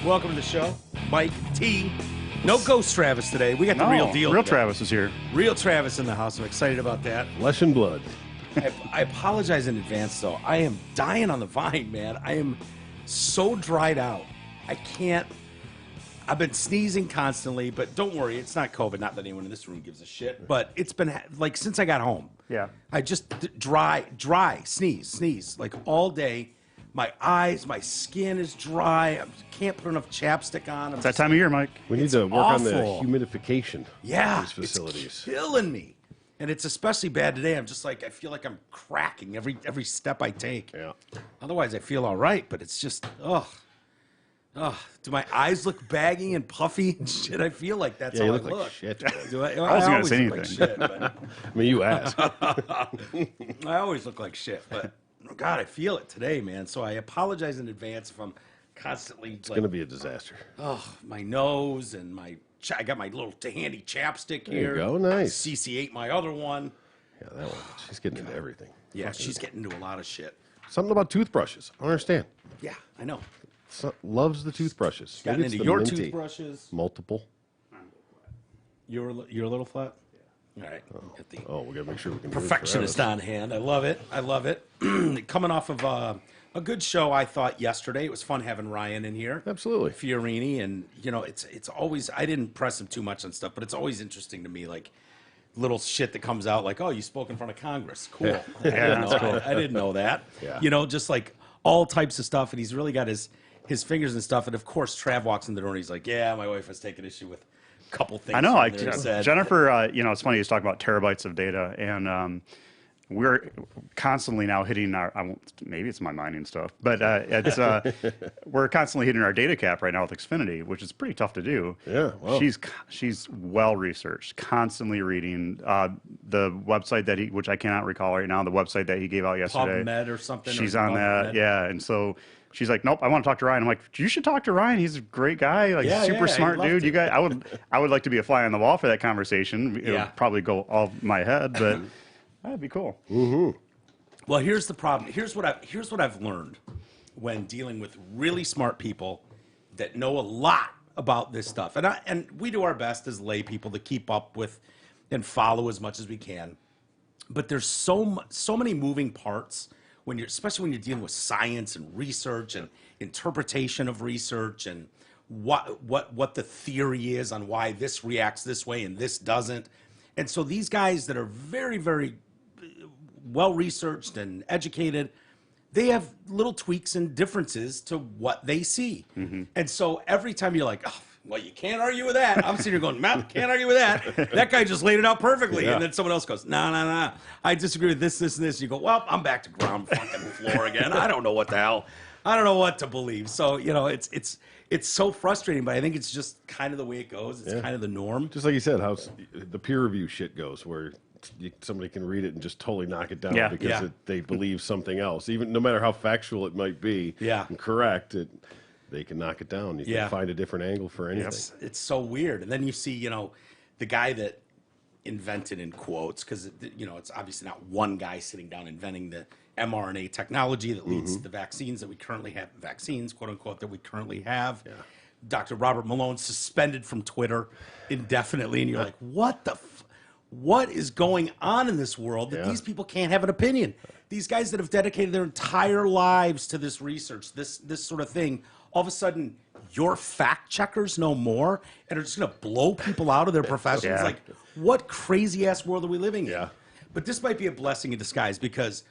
Welcome to the show, Mike T. No Ghost Travis today. We got the real deal. Real today. Travis is here. Real Travis in the house. I'm excited about that. Flesh and blood. I apologize in advance, though. I am dying on the vine, man. I am so dried out. I can't. I've been sneezing constantly, but don't worry, it's not COVID. Not that anyone in this room gives a shit, but it's been like since I got home. Yeah. I just dry, sneeze like all day. My eyes, my skin is dry. I can't put enough chapstick on. It's that time of year, Mike. We need It's to work on the awful. humidification Yeah, of these facilities. it's killing me. And it's especially bad today. I'm just like, I feel like I'm cracking every step I take. Yeah. Otherwise, I feel all right, but it's just, ugh. Do my eyes look baggy and puffy and shit? I feel like that's Yeah, you how look I look. like shit. Do I wasn't gonna always say look like anything. shit, but I mean, you asked. I always look like shit, but God, I feel it today, man. So I apologize in advance if I'm constantly It's going to be a disaster. my nose and I got my little handy chapstick There you here. go, nice. CC ate my other one. Yeah, that one. She's getting into everything. Yeah, she's getting into a lot of shit. Something about toothbrushes. I don't understand. Yeah, I know. Loves the toothbrushes. Gotten Maybe it's into the your minty. toothbrushes. Multiple. You're a little flat? Yeah. All right. Get the Oh, we got to make sure we can do it perfectionist forever. on hand. I love it. I love it. Coming off of a good show, I thought yesterday. It was fun having Ryan in here. Absolutely. Fiorini, and it's always, I didn't press him too much on stuff, but it's always interesting to me, like little shit that comes out, like, oh, you spoke in front of Congress. Cool. Yeah. I didn't know that. Yeah. Just like all types of stuff, and he's really got his fingers and stuff. And of course, Trav walks in the door and he's like, yeah, my wife has taken issue with a couple things. I know. on there said. Jennifer, it's funny he's talking about terabytes of data, and we're constantly now hitting maybe it's my mining stuff, but we're constantly hitting our data cap right now with Xfinity, which is pretty tough to do. Yeah, wow. She's well researched, constantly reading the website which I cannot recall right now, the website that he gave out yesterday. PubMed or something. She's or on that, PubMed. yeah, and so. She's like, nope, I want to talk to Ryan. I'm like, you should talk to Ryan. He's a great guy, like super smart I'd love dude. to. You guys, I would like to be a fly on the wall for that conversation. It Yeah. would probably go off my head, but that'd be cool. Well, here's the problem. Here's what I've learned when dealing with really smart people that know a lot about this stuff. And we do our best as lay people to keep up with and follow as much as we can. But there's so many moving parts especially when you're dealing with science and research and interpretation of research and what the theory is on why this reacts this way and this doesn't. And so these guys that are very, very well researched and educated, they have little tweaks and differences to what they see. And so every time you're like, oh, well, you can't argue with that. I'm sitting here going, Matt, can't argue with that. That guy just laid it out perfectly. Yeah. And then someone else goes, no. I disagree with this, and this. You go, well, I'm back to ground fucking floor again. I don't know what the hell. I don't know what to believe. So, it's so frustrating, but I think it's just kind of the way it goes. It's kind of the norm. Just like you said, how the peer review shit goes, where somebody can read it and just totally knock it down because they believe something else. Even no matter how factual it might be and correct, they can knock it down. You can find a different angle for anything. It's so weird. And then you see, the guy that invented in quotes, because, it's obviously not one guy sitting down inventing the mRNA technology that leads to the vaccines that we currently have, quote unquote, that we currently have. Yeah. Dr. Robert Malone suspended from Twitter indefinitely. And you're like, what is going on in this world that these people can't have an opinion? These guys that have dedicated their entire lives to this research, this sort of thing, all of a sudden, your fact checkers know more and are just going to blow people out of their professions. Like, what crazy ass world are we living in? Yeah. But this might be a blessing in disguise because,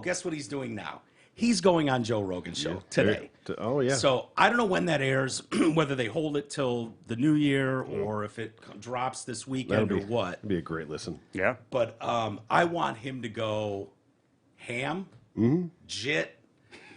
guess what he's doing now? He's going on Joe Rogan's show today. Oh, yeah. So I don't know when that airs, whether they hold it till the new year or if it drops this weekend or what. That'd be a great listen. Yeah. But I want him to go ham, jit.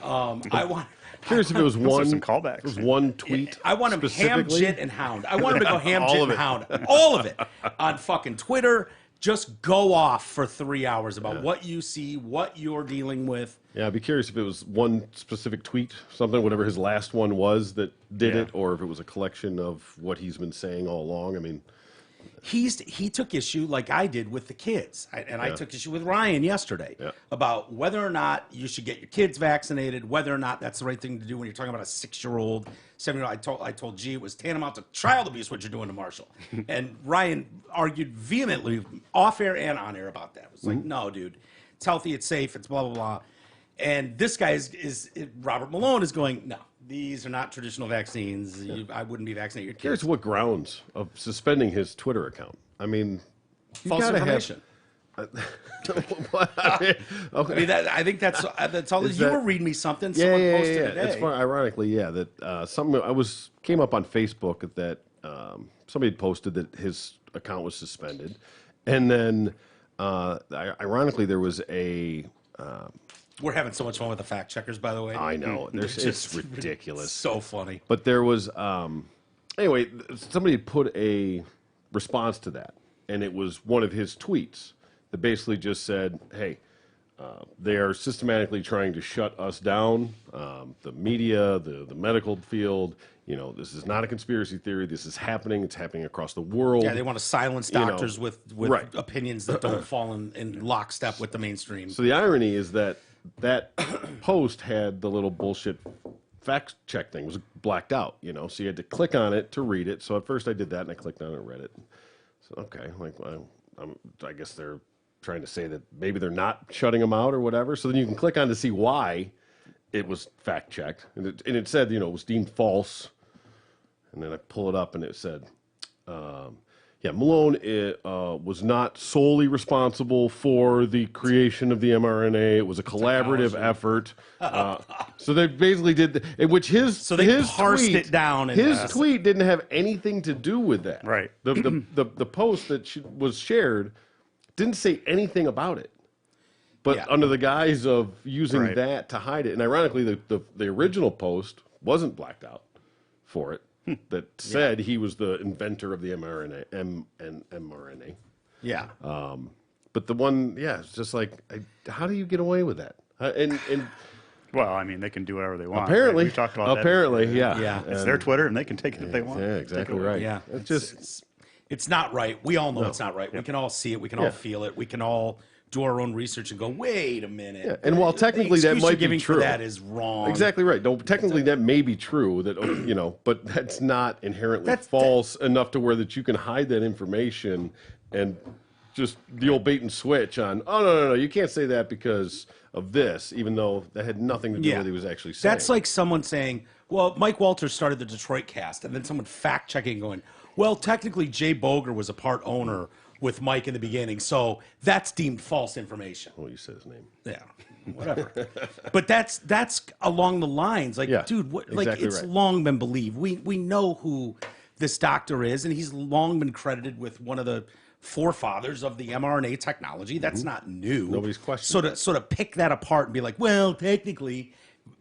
I want. Curious if it was some callbacks. It was one tweet. I want him ham, specifically. jit, and hound. I want him to go ham, All jit, of and it. hound. All of it on fucking Twitter. Just go off for 3 hours about what you see, what you're dealing with. Yeah, I'd be curious if it was one specific tweet, something, whatever his last one was that did it, or if it was a collection of what he's been saying all along. I mean, he took issue like I did with the kids, I took issue with Ryan yesterday about whether or not you should get your kids vaccinated, whether or not that's the right thing to do when you're talking about a 6-year-old, 7-year-old. I told G it was tantamount to child abuse what you're doing to Marshall, and Ryan argued vehemently off air and on air about that. It was like, no, dude, it's healthy, it's safe, it's blah blah blah. And this guy is Robert Malone is going, no, these are not traditional vaccines. I wouldn't be vaccinating your kids. Here's what grounds of suspending his Twitter account. I mean, false information. Okay. I mean, I think that's all. You were reading me something. Someone posted today. It's fun, ironically, that something came up on Facebook that somebody had posted that his account was suspended, and then ironically there was a. We're having so much fun with the fact checkers, by the way. I know. It's ridiculous. So funny. But there was, anyway, somebody put a response to that, and it was one of his tweets that basically just said, hey, they are systematically trying to shut us down, the media, the medical field. This is not a conspiracy theory. This is happening. It's happening across the world. Yeah, they want to silence doctors with opinions that don't fall in lockstep with the mainstream. So the irony is that post had the little bullshit fact check thing. It was blacked out, so you had to click on it to read it. So at first I did that and I clicked on it and read it. So, okay, I guess they're trying to say that maybe they're not shutting them out or whatever. So then you can click on to see why it was fact checked. And it said, it was deemed false. And then I pull it up and it said, Malone was not solely responsible for the creation of the mRNA. It was a collaborative effort. So they basically did, which his parsed tweet, it down. His tweet didn't have anything to do with that. Right. The post that was shared didn't say anything about it. But under the guise of using that to hide it, and ironically, the original post wasn't blacked out for it. That said he was the inventor of the mRNA. Yeah. But the one, it's just like, how do you get away with that? And well, I mean, they can do whatever they want. Apparently, we talked about apparently, that. Yeah. It's their Twitter, and they can take it if they want. Yeah, exactly right. Yeah. It's not right. We all know it's not right. We can all see it. We can all feel it. We can all do our own research and go, wait a minute. Yeah. And while technically that might be true, that is wrong. Exactly right. Technically that may be true. That but that's not inherently false enough to where that you can hide that information and just the old bait and switch on. Oh no, you can't say that because of this, even though that had nothing to do with what he was actually saying. That's like someone saying, well, Mike Walters started the Detroit Cast, and then someone fact checking going, well, technically Jay Boger was a part owner with Mike in the beginning, so that's deemed false information. Oh, you said his name. Yeah, whatever. But that's along the lines, like, dude, it's long been believed. We know who this doctor is, and he's long been credited with one of the forefathers of the mRNA technology. That's not new. Nobody's questioning. Sort of pick that apart and be like, well, technically,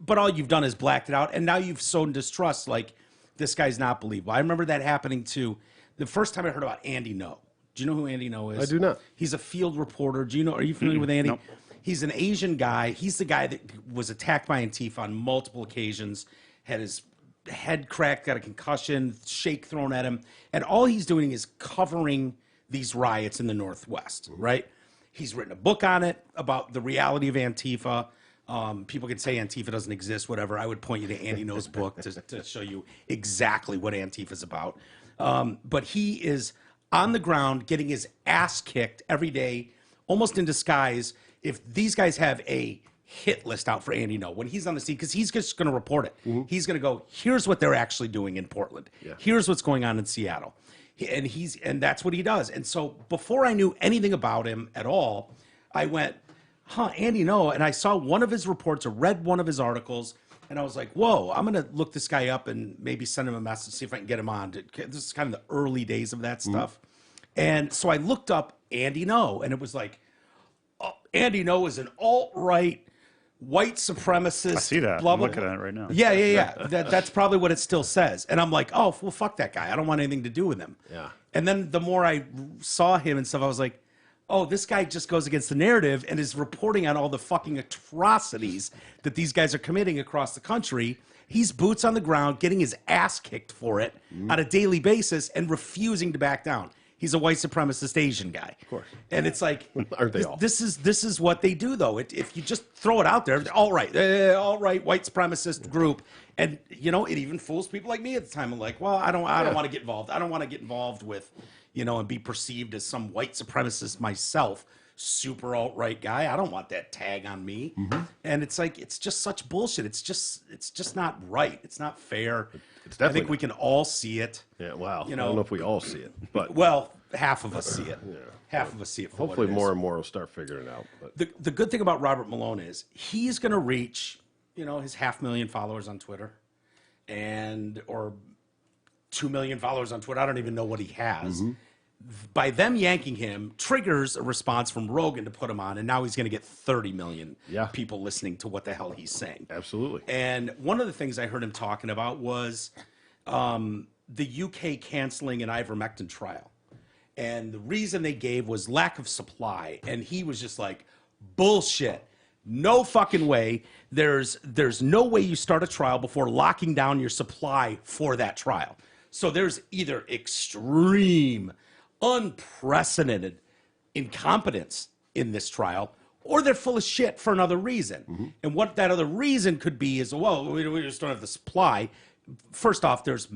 but all you've done is blacked it out, and now you've sown distrust. Like, this guy's not believable. I remember that happening to the first time I heard about Andy Ngo. Do you know who Andy Ngo is? I do not. He's a field reporter. Are you familiar with Andy? Nope. He's an Asian guy. He's the guy that was attacked by Antifa on multiple occasions, had his head cracked, got a concussion, shake thrown at him. And all he's doing is covering these riots in the Northwest, right? He's written a book on it about the reality of Antifa. People can say Antifa doesn't exist, whatever. I would point you to Andy Ngo's book to show you exactly what Antifa is about. But he is on the ground getting his ass kicked every day, almost in disguise. If these guys have a hit list out for Andy Ngo, when he's on the scene, because he's just going to report it. He's going to go, here's what they're actually doing in Portland. Yeah. Here's what's going on in Seattle. And that's what he does. And so before I knew anything about him at all, I went, Andy Ngo. And I saw one of his reports or read one of his articles. And I was like, whoa, I'm going to look this guy up and maybe send him a message, see if I can get him on. This is kind of the early days of that stuff. And so I looked up Andy Ngo, and it was like, Andy Ngo is an alt-right, white supremacist. I see that. I'm looking at it right now. Yeah. That's probably what it still says. And I'm like, oh, well, fuck that guy. I don't want anything to do with him. Yeah. And then the more I saw him and stuff, I was like, oh, this guy just goes against the narrative and is reporting on all the fucking atrocities that these guys are committing across the country. He's boots on the ground, getting his ass kicked for it on a daily basis and refusing to back down. He's a white supremacist Asian guy. Of course. And it's like, Aren't they all? This is what they do, though. If you just throw it out there, all right, white supremacist group. And, you know, it even fools people like me at the time. I'm like, well, I don't want to get involved. I don't want to get involved with, you know, and be perceived as some white supremacist myself. Super alt-right guy. I don't want that tag on me. And it's like, it's just such bullshit. It's just not right. It's not fair. It's I definitely think we can all see it. Yeah, wow. You I know, don't know if we all see it, but well, half of us see it. Half of us see it. For hopefully what it is. more and more will start figuring it out. But The good thing about Robert Malone is he's going to reach, you know, his 500,000 followers on Twitter, or 2 million followers on Twitter. I don't even know what he has. By them yanking him triggers a response from Rogan to put him on, and now he's going to get 30 million people listening to what the hell he's saying. Absolutely. And one of the things I heard him talking about was the UK canceling an ivermectin trial. And the reason they gave was lack of supply. And he was just like, bullshit. No fucking way. There's no way you start a trial before locking down your supply for that trial. So there's either extreme, unprecedented incompetence in this trial, or they're full of shit for another reason. And what that other reason could be is, well, we just don't have the supply. First off, there's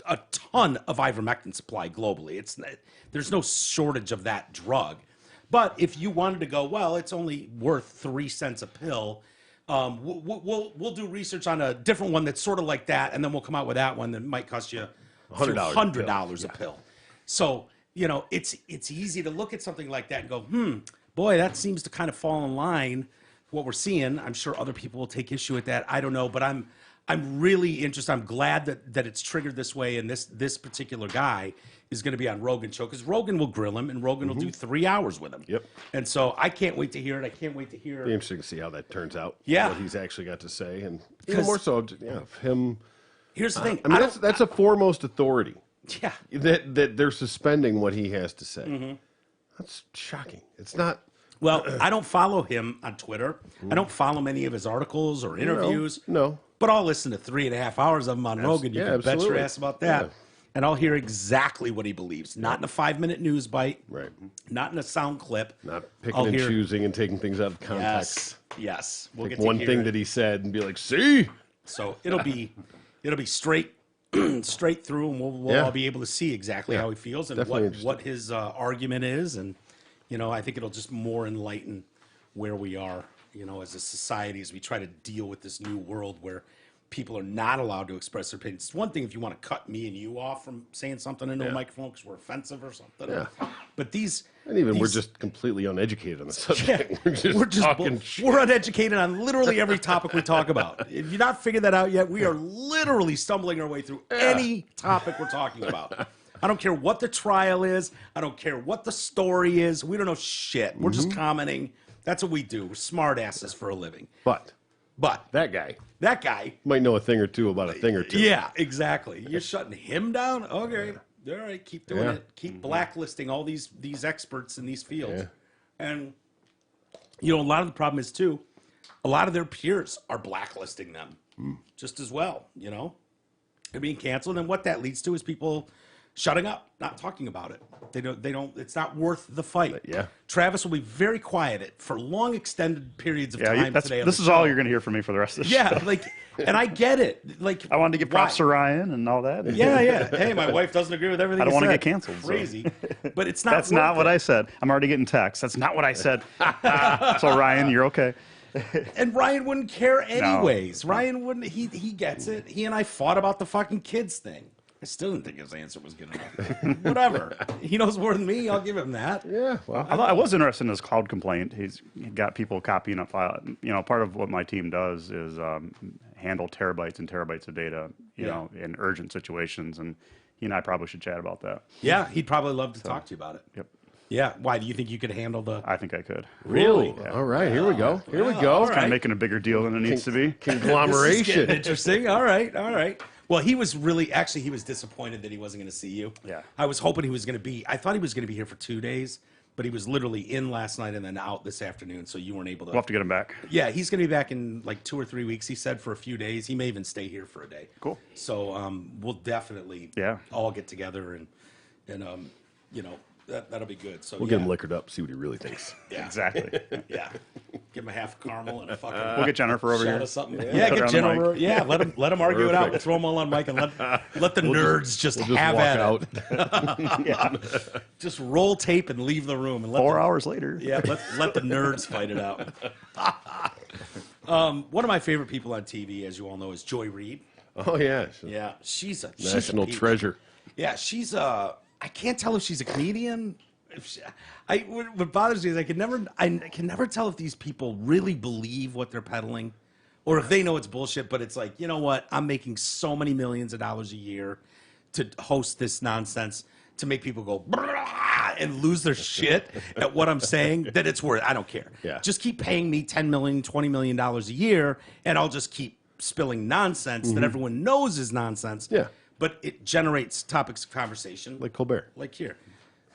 a ton of ivermectin supply globally. There's no shortage of that drug. But if you wanted to go, well, it's only worth 3 cents a pill. We'll do research on a different one that's sort of like that, and then we'll come out with that one that might cost you $100 a pill. So, you know, it's easy to look at something like that and go, boy, that seems to kind of fall in line what we're seeing. I'm sure other people will take issue with that. I don't know, but I'm really interested. I'm glad that it's triggered this way, and this particular guy is going to be on Rogan's show, because Rogan will grill him, and Rogan will do 3 hours with him. Yep. And so I can't wait to hear it. I can't wait to hear. Be interesting to see how that turns out. Yeah. What he's actually got to say, and even more so, him. Here's the thing. I mean, that's a foremost authority. Yeah. That they're suspending what he has to say. That's shocking. It's not. Well, I don't follow him on Twitter. I don't follow many of his articles or interviews. No. But I'll listen to 3.5 hours of him on Rogan. You can bet your ass about that. Yeah. And I'll hear exactly what he believes. Not in a 5-minute news bite. Right. Not in a sound clip. Not picking and choosing and taking things out of context. Yes. We'll Take get to one hear thing it. that he said and be like, see? So it'll be straight straight through, and we'll all be able to see exactly how he feels and what his argument is. And, you know, I think it'll just more enlighten where we are, you know, as a society, as we try to deal with this new world where people are not allowed to express their opinions. It's one thing if you want to cut me and you off from saying something into a microphone because we're offensive or something. Yeah. But we're just completely uneducated on the subject. Yeah, we're uneducated on literally every topic we talk about. If you've not figured that out yet, we are literally stumbling our way through any topic we're talking about. I don't care what the trial is. I don't care what the story is. We don't know shit. We're just commenting. That's what we do. We're smart asses for a living. But that guy might know a thing or two about a thing or two. Yeah, exactly. You're shutting him down? Okay. All right, keep doing it. Keep blacklisting all these experts in these fields. Yeah. And, you know, a lot of the problem is, too, a lot of their peers are blacklisting them just as well, you know? They're being canceled, and what that leads to is people shutting up, not talking about it. They don't, it's not worth the fight. Yeah. Travis will be very quiet for long extended periods of time today. This is all you're going to hear from me for the rest of the show. Yeah, like, and I get it. Like, I wanted to give props to Ryan and all that. Yeah. Hey, my wife doesn't agree with everything. I don't want to get canceled. Crazy, but it's not. That's not what I said. I'm already getting texts. That's not what I said. So Ryan, you're okay. And Ryan wouldn't care anyways. No. Ryan wouldn't. He gets it. He and I fought about the fucking kids thing. I still didn't think his answer was good enough. Whatever. He knows more than me. I'll give him that. Yeah. Well, I was interested in his cloud complaint. He's got people copying up file. You know, part of what my team does is handle terabytes and terabytes of data, you know, in urgent situations. And he and I probably should chat about that. Yeah, he'd probably love to talk to you about it. Yep. Yeah. Why do you think you could handle the? I think I could. Really? Yeah. All right. Here we go. Here we go. Kind of making a bigger deal than it needs to be. Conglomeration. This is getting interesting. All right. Well, he was he was disappointed that he wasn't going to see you. Yeah. I was hoping he was going to be. I thought he was going to be here for 2 days, but he was literally in last night and then out this afternoon, so you weren't able to. We'll have to get him back. Yeah, he's going to be back in like 2 or 3 weeks. He said for a few days. He may even stay here for a day. Cool. So we'll definitely all get together and you know, that'll be good. So We'll get him liquored up, see what he really thinks. Yeah. Exactly. Yeah. Give him a half caramel and a fucking We'll get Jennifer over shot here. of something. Put Yeah, her get on the Jennifer. mic. Yeah, let them argue it out. Perfect. We'll throw them all on mic and let the nerds just We'll have walk at out. it. Yeah. Just roll tape and leave the room and let 4 the, hours later. yeah, let the nerds fight it out. One of my favorite people on TV, as you all know, is Joy Reid. Oh yeah, Yeah, she's a national peach. treasure. Yeah, she's a. I can't tell if she's a comedian. If she, what bothers me is I can never tell if these people really believe what they're peddling, or if they know it's bullshit. But it's like, you know what? I'm making so many millions of dollars a year to host this nonsense to make people go "Brah," and lose their shit at what I'm saying that it's worth. I don't care. Yeah. Just keep paying me $10 million, $20 million a year, and I'll just keep spilling nonsense that everyone knows is nonsense. Yeah. But it generates topics of conversation Like Colbert. like here.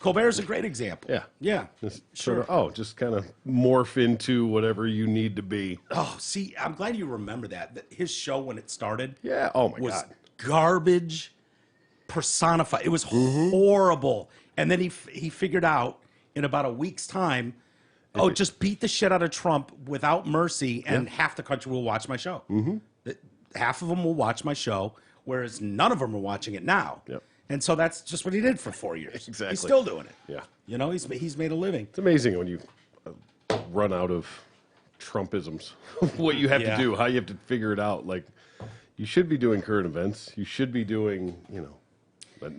Colbert's a great example. Yeah. Yeah. Just Sure. sort of, just kind of morph into whatever you need to be. Oh, see, I'm glad you remember that his show when it started Yeah. Oh my was God. garbage personified. It was horrible. And then he figured out in about a week's time, oh, just beat the shit out of Trump without mercy, and half the country will watch my show. Half of them will watch my show, whereas none of them are watching it now. Yep. And so that's just what he did for 4 years. Exactly. He's still doing it. Yeah. You know, he's made a living. It's amazing when you run out of Trumpisms, what you have Yeah. to do, how you have to figure it out. Like, you should be doing current events. You should be doing,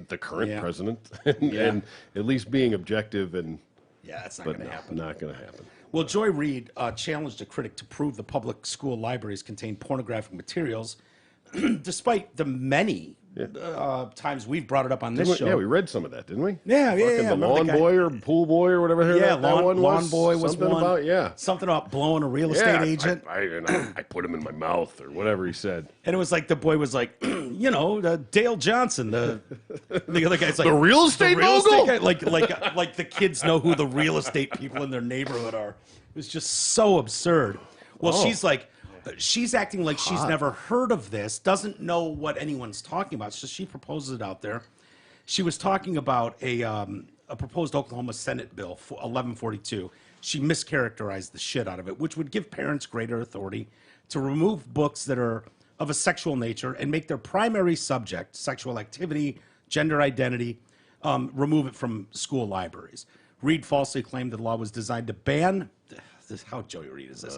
the current Yeah. president, and at least being objective. And Yeah, that's not but going to no, happen. not going to happen. Well, Joy Reid challenged a critic to prove the public school libraries contain pornographic materials, despite the many times we've brought it up on this show. Yeah, we read some of that, didn't we? Yeah, Fucking yeah. The Remember lawn the guy- boy or pool boy or whatever the hell Yeah, that one lawn was. boy was Something one. about, yeah. Something about blowing a real Yeah, estate agent. I put him in my mouth or whatever he said. And it was like the boy was like, Dale Johnson, the other guy's like The real estate mogul? guy, like the kids know who the real estate people in their neighborhood are. It was just so absurd. Well, she's acting like she's never heard of this, doesn't know what anyone's talking about. So she proposes it out there. She was talking about a proposed Oklahoma Senate bill, 1142. She mischaracterized the shit out of it, which would give parents greater authority to remove books that are of a sexual nature and make their primary subject, sexual activity, gender identity, remove it from school libraries. Reid falsely claimed the law was designed to ban, how Joey Reid is this?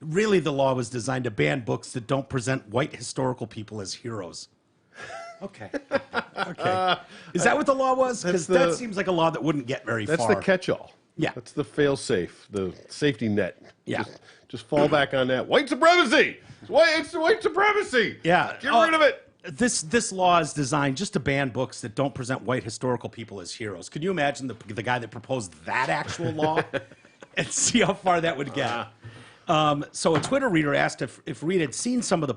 Really, the law was designed to ban books that don't present white historical people as heroes. Okay. Okay. Is that what the law was? Because that seems like a law that wouldn't get very That's far. the catch-all. Yeah. That's the fail-safe, the safety net. Yeah. Just fall back on that. White supremacy! It's white supremacy! Yeah. Get rid of it! This law is designed just to ban books that don't present white historical people as heroes. Could you imagine the guy that proposed that actual law and see how far that would get? So a Twitter reader asked if Reid had seen some of the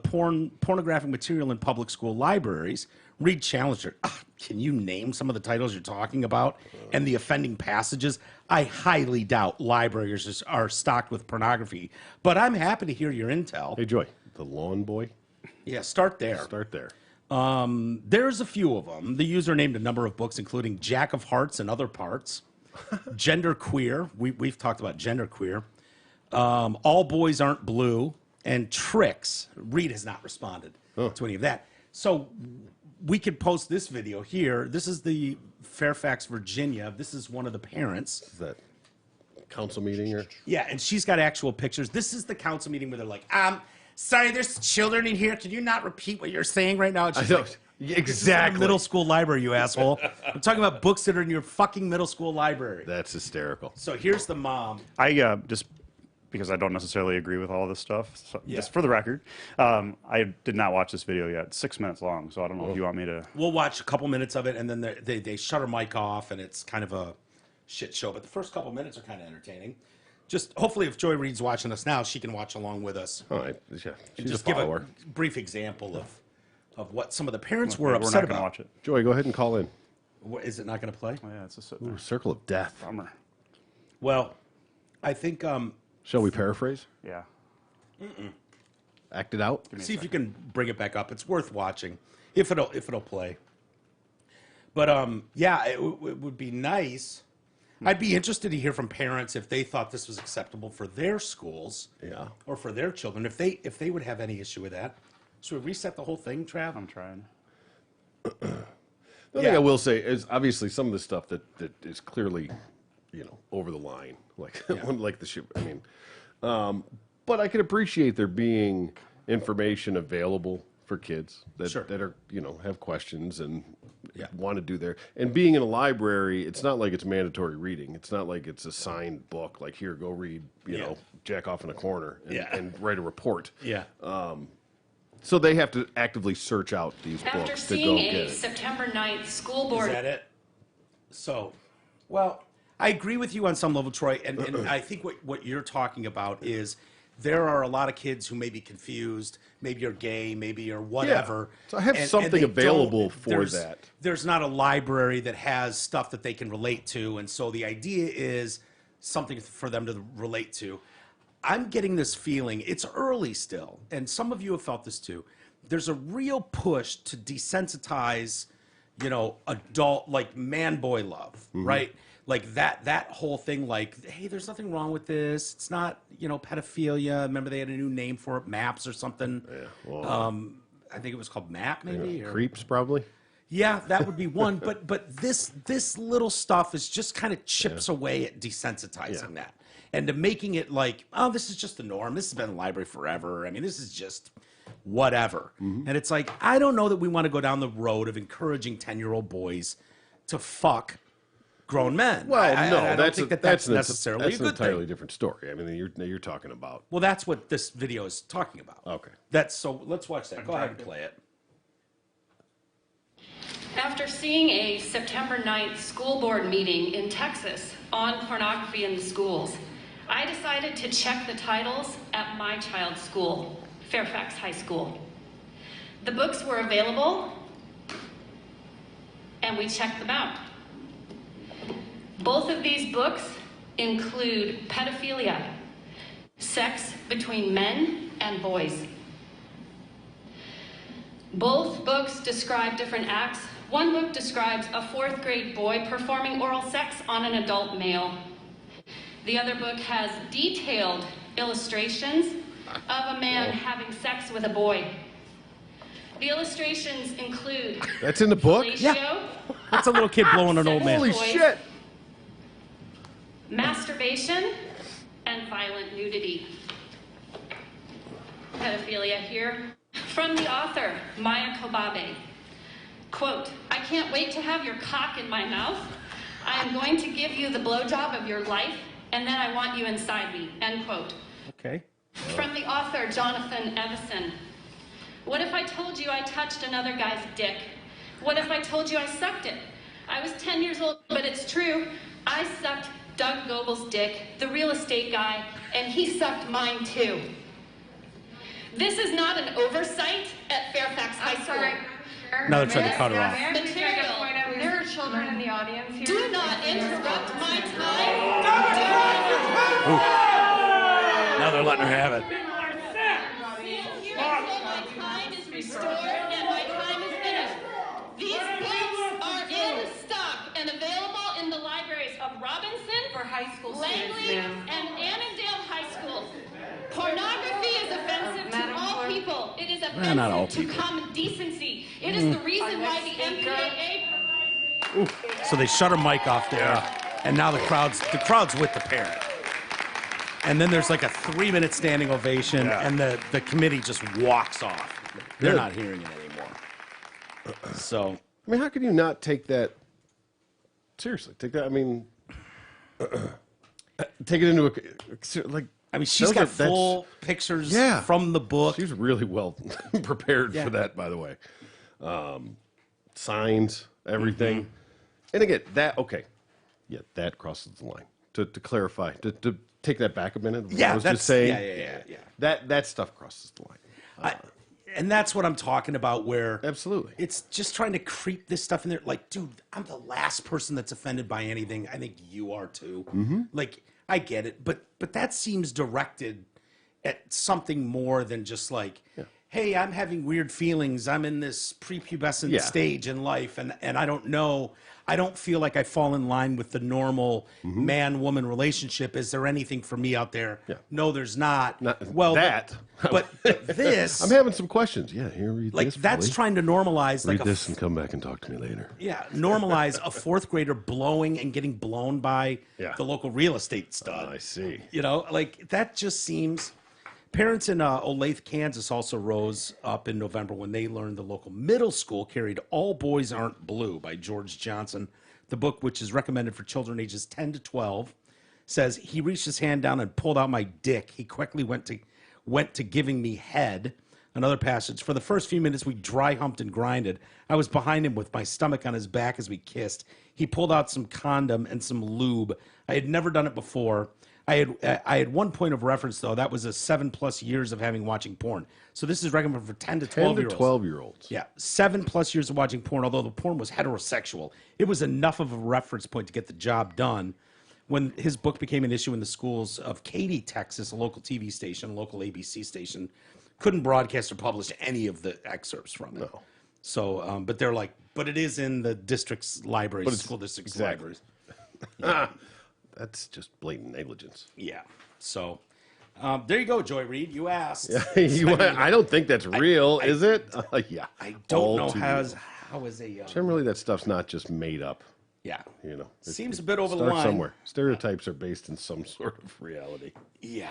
pornographic material in public school libraries. Reid challenged her. Can you name some of the titles you're talking about and the offending passages? I highly doubt libraries are stocked with pornography, but I'm happy to hear your intel. Hey, Joy, the lawn boy? Yeah, start there. Start there. There's a few of them. The user named a number of books, including Jack of Hearts and Other Parts, Gender Queer. We've talked about Gender Queer. All Boys Aren't Blue, and Tricks. Reid has not responded to any of that. So we could post this video here. This is the Fairfax, Virginia. This is one of the parents. Is that council meeting or? Yeah, and she's got actual pictures. This is the council meeting where they're like, sorry, there's children in here. Can you not repeat what you're saying right now? And she's like, Exactly. middle school library, you asshole. I'm talking about books that are in your fucking middle school library. That's hysterical. So here's the mom. I just because I don't necessarily agree with all this stuff. So Yeah. just for the record, I did not watch this video yet. It's 6 minutes long, so I don't know if you want me to. We'll watch a couple minutes of it, and then they shut her mic off, and it's kind of a shit show. But the first couple minutes are kind of entertaining. Just hopefully, if Joy Reid's watching us now, she can watch along with us. All right. Yeah. And She's just a give follower. a brief example of what some of the parents were We're upset not going to about. watch it. Joy, go ahead and call in. Is it not going to play? Oh, yeah, it's a Ooh, Circle of Death. bummer. Well, I think Shall we paraphrase? Yeah. Act it out? see if you can bring it back up. It's worth watching if it'll play. But yeah, it would be nice. I'd be interested to hear from parents if they thought this was acceptable for their schools, or for their children, if they would have any issue with that. Should we reset the whole thing, Trav? I'm trying. The thing I will say is obviously some of the stuff that is clearly, over the line, like like the ship. I mean, but I can appreciate there being information available for kids that are have questions and want to do their, and being in a library. It's not like it's mandatory reading. It's not like it's a signed book. Like, here, go read. Jack off in a corner and write a report. Yeah. So they have to actively search out these After books to go seeing get a it. September 9th school board. Is that it? So, well, I agree with you on some level, Troy, and I think what you're talking about is there are a lot of kids who may be confused. Maybe you're gay, maybe you're whatever. So I have something available for that. There's not a library that has stuff that they can relate to, and so the idea is something for them to relate to. I'm getting this feeling, it's early still, and some of you have felt this too. There's a real push to desensitize, adult, like man-boy love, right? Like that whole thing, like, hey, there's nothing wrong with this. It's not, pedophilia. Remember they had a new name for it, MAPS or something. Yeah, well, I think it was called MAP, maybe. Or, creeps, probably. yeah, that would be one. But this little stuff is just kind of chips away at desensitizing that. And to making it like, oh, this is just the norm. This has been in the library forever. I mean, this is just whatever. And it's like, I don't know that we want to go down the road of encouraging 10-year-old boys to fuck grown men. Well, I don't that's think that's necessarily that's a an good entirely thing. different story. I mean, you're talking about. Well, that's what this video is talking about. Okay. So let's watch that. Go ahead and play it. After seeing a September 9th school board meeting in Texas on pornography in the schools, I decided to check the titles at my child's school, Fairfax High School. The books were available, and we checked them out. Both of these books include pedophilia, sex between men and boys. Both books describe different acts. One book describes a 4th grade boy performing oral sex on an adult male. The other book has detailed illustrations of a man having sex with a boy. The illustrations include That's in the book? fellatio, That's a little kid blowing an old man. Holy Boys. shit! masturbation, and violent nudity. Pedophilia here. From the author, Maya Kobabe. Quote, I can't wait to have your cock in my mouth. I am going to give you the blowjob of your life, and then I want you inside me. End quote. Okay. From the author, Jonathan Evison. What if I told you I touched another guy's dick? What if I told you I sucked it? I was 10 years old, but it's true. I sucked Doug Goebel's dick, the real estate guy, and he sucked mine too. This is not an oversight at Fairfax High School. Now they're trying to cut her off. Material. There are children in the audience here. Do not interrupt my time. Now they're letting her have it. Here until my time is restored and my time is finished. These books are in stock and available in the libraries of Robinson, For high school Langley, students, ma'am. and Annandale High School. Pornography is offensive to Madam all Clerk. people. It is not all offensive to people. common decency. It is the reason why the next speaker. MPAA So they shut her mic off there, and now the crowd's with the parent. And then there's like a 3-minute standing ovation, and the committee just walks off. They're not hearing it anymore. So I mean, how can you not take that seriously? Take that. I mean, take it into like. I mean, she's got full pictures from the book. She's really well prepared for that, by the way. Signs, everything. And again, that crosses the line. To clarify, to take that back a minute. Yeah, I was that's just saying. yeah. That stuff crosses the line. And that's what I'm talking about, where Absolutely. it's just trying to creep this stuff in there. Like, dude, I'm the last person that's offended by anything. I think you are too. Like, I get it, but that seems directed at something more than just like, hey, I'm having weird feelings. I'm in this prepubescent stage in life, and I don't know. I don't feel like I fall in line with the normal man-woman relationship. Is there anything for me out there? Yeah. No, there's not. Well, that. But this. I'm having some questions. Yeah, here, read like this. That's Billy. trying to normalize. Read like this and come back and talk to me later. Yeah, normalize a fourth grader blowing and getting blown by the local real estate stud. I see. You know, like that just seems. Parents in Olathe, Kansas also rose up in November when they learned the local middle school carried All Boys Aren't Blue by George Johnson. The book, which is recommended for children ages 10 to 12, says he reached his hand down and pulled out my dick. He quickly went to giving me head. Another passage. For the first few minutes, we dry humped and grinded. I was behind him with my stomach on his back as we kissed. He pulled out some condom and some lube. I had never done it before. I had one point of reference, though. That was a 7+ years of watching porn. So this is recommended for 10 to 12-year-olds. 12-year-olds. Yeah, 7+ years of watching porn, although the porn was heterosexual. It was enough of a reference point to get the job done. When his book became an issue in the schools of Katy, Texas, a local TV station, a local ABC station, couldn't broadcast or publish any of the excerpts from it. No. So, but they're like, but it is in the district's libraries, school district's libraries. Yeah. That's just blatant negligence. Yeah. So there you go, Joy Reid. You asked. I don't think that's real, is it? Yeah. I don't know how is a. Generally, that stuff's not just made up. Yeah. You know. Seems a bit over the line. Somewhere. Stereotypes are based in some sort of reality. Yeah.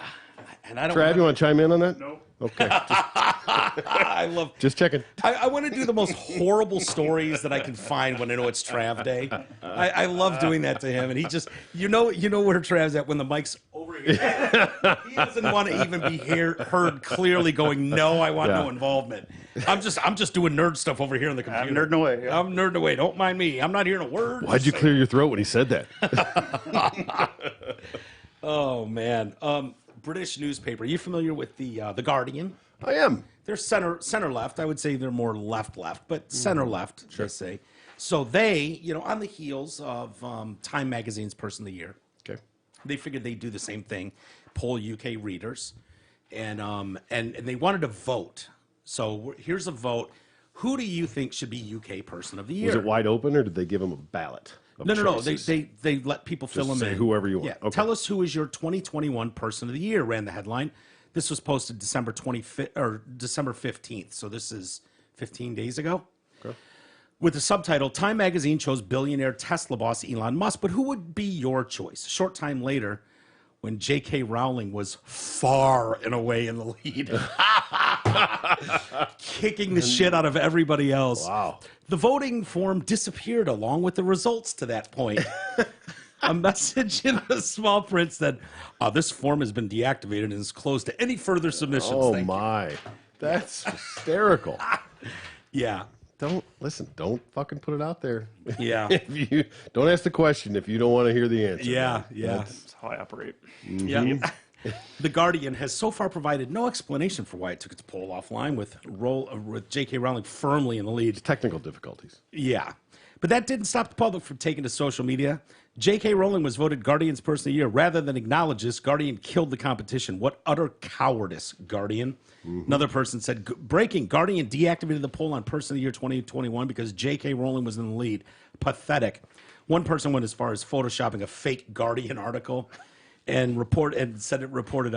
And I don't. Trav, you want to chime in on that? No. Okay. I love. Just checking. I want to do the most horrible stories that I can find when I know it's Trav Day. I love doing that to him, and he just, you know where Trav's at when the mic's over here. He doesn't want to even be heard clearly going, no, I want no involvement. I'm just doing nerd stuff over here on the computer. I'm nerding away. Yeah. I'm nerding away. Don't mind me. I'm not hearing a word. Why'd you clear your throat when he said that? Oh man. British newspaper. Are you familiar with the Guardian? I am. They're center left. I would say they're more left, but center left, they say. So they, on the heels of Time Magazine's Person of the Year, they figured they'd do the same thing, poll UK readers, and they wanted to vote. So here's a vote. Who do you think should be UK Person of the Year? Was it wide open, or did they give them a ballot? No. They let people fill them in. Whoever you want. Yeah. Okay. Tell us who is your 2021 Person of the Year, ran the headline. This was posted December 25th or December 15th. So this is 15 days ago. Okay. With the subtitle, Time Magazine chose billionaire Tesla boss Elon Musk, but who would be your choice? A short time later, when J.K. Rowling was far and away in the lead, kicking the shit out of everybody else. Wow. The voting form disappeared along with the results to that point. A message in the small print said, this form has been deactivated and is closed to any further submissions. Oh, my. That's hysterical. Yeah. Don't fucking put it out there. Yeah. Don't ask the question if you don't want to hear the answer. Yeah. That's how I operate. Yeah. The Guardian has so far provided no explanation for why it took its poll offline with J.K. Rowling firmly in the lead. Technical difficulties. Yeah. But that didn't stop the public from taking to social media. J.K. Rowling was voted Guardian's Person of the Year. Rather than acknowledge this, Guardian killed the competition. What utter cowardice, Guardian. Another person said, breaking, Guardian deactivated the poll on Person of the Year 2021 because J.K. Rowling was in the lead. Pathetic. One person went as far as photoshopping a fake Guardian article and said it reported,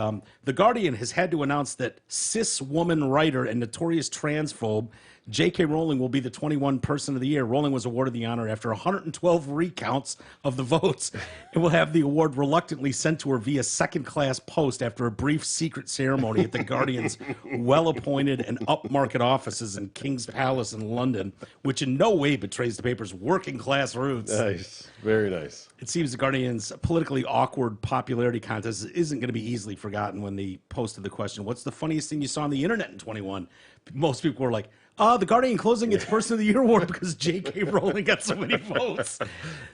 the Guardian has had to announce that cis woman writer and notorious transphobe J.K. Rowling will be the 21 Person of the Year. Rowling was awarded the honor after 112 recounts of the votes and will have the award reluctantly sent to her via second-class post after a brief secret ceremony at the Guardian's well-appointed and upmarket offices in King's Palace in London, which in no way betrays the paper's working-class roots. Nice. Very nice. It seems the Guardian's politically awkward popularity contest isn't going to be easily forgotten when they posted the question, what's the funniest thing you saw on the internet in 21? Most people were like, the Guardian closing its Person of the Year award because J.K. Rowling got so many votes.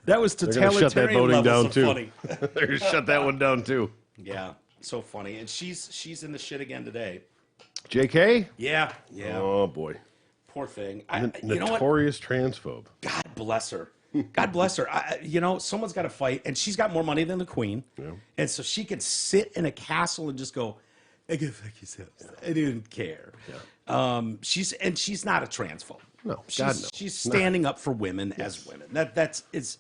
That was totalitarian levels of funny. They're going to shut that one down, too. Yeah, so funny. And she's in the shit again today. J.K.? Yeah. Oh, boy. Poor thing. Notorious transphobe. God bless her. God bless her. Someone's got to fight, and she's got more money than the Queen. Yeah. And so she can sit in a castle and just go, I go fuck yourself. I didn't care. Yeah. She's not a transphobe. No, she's, God, no. She's standing up for women as women. That's as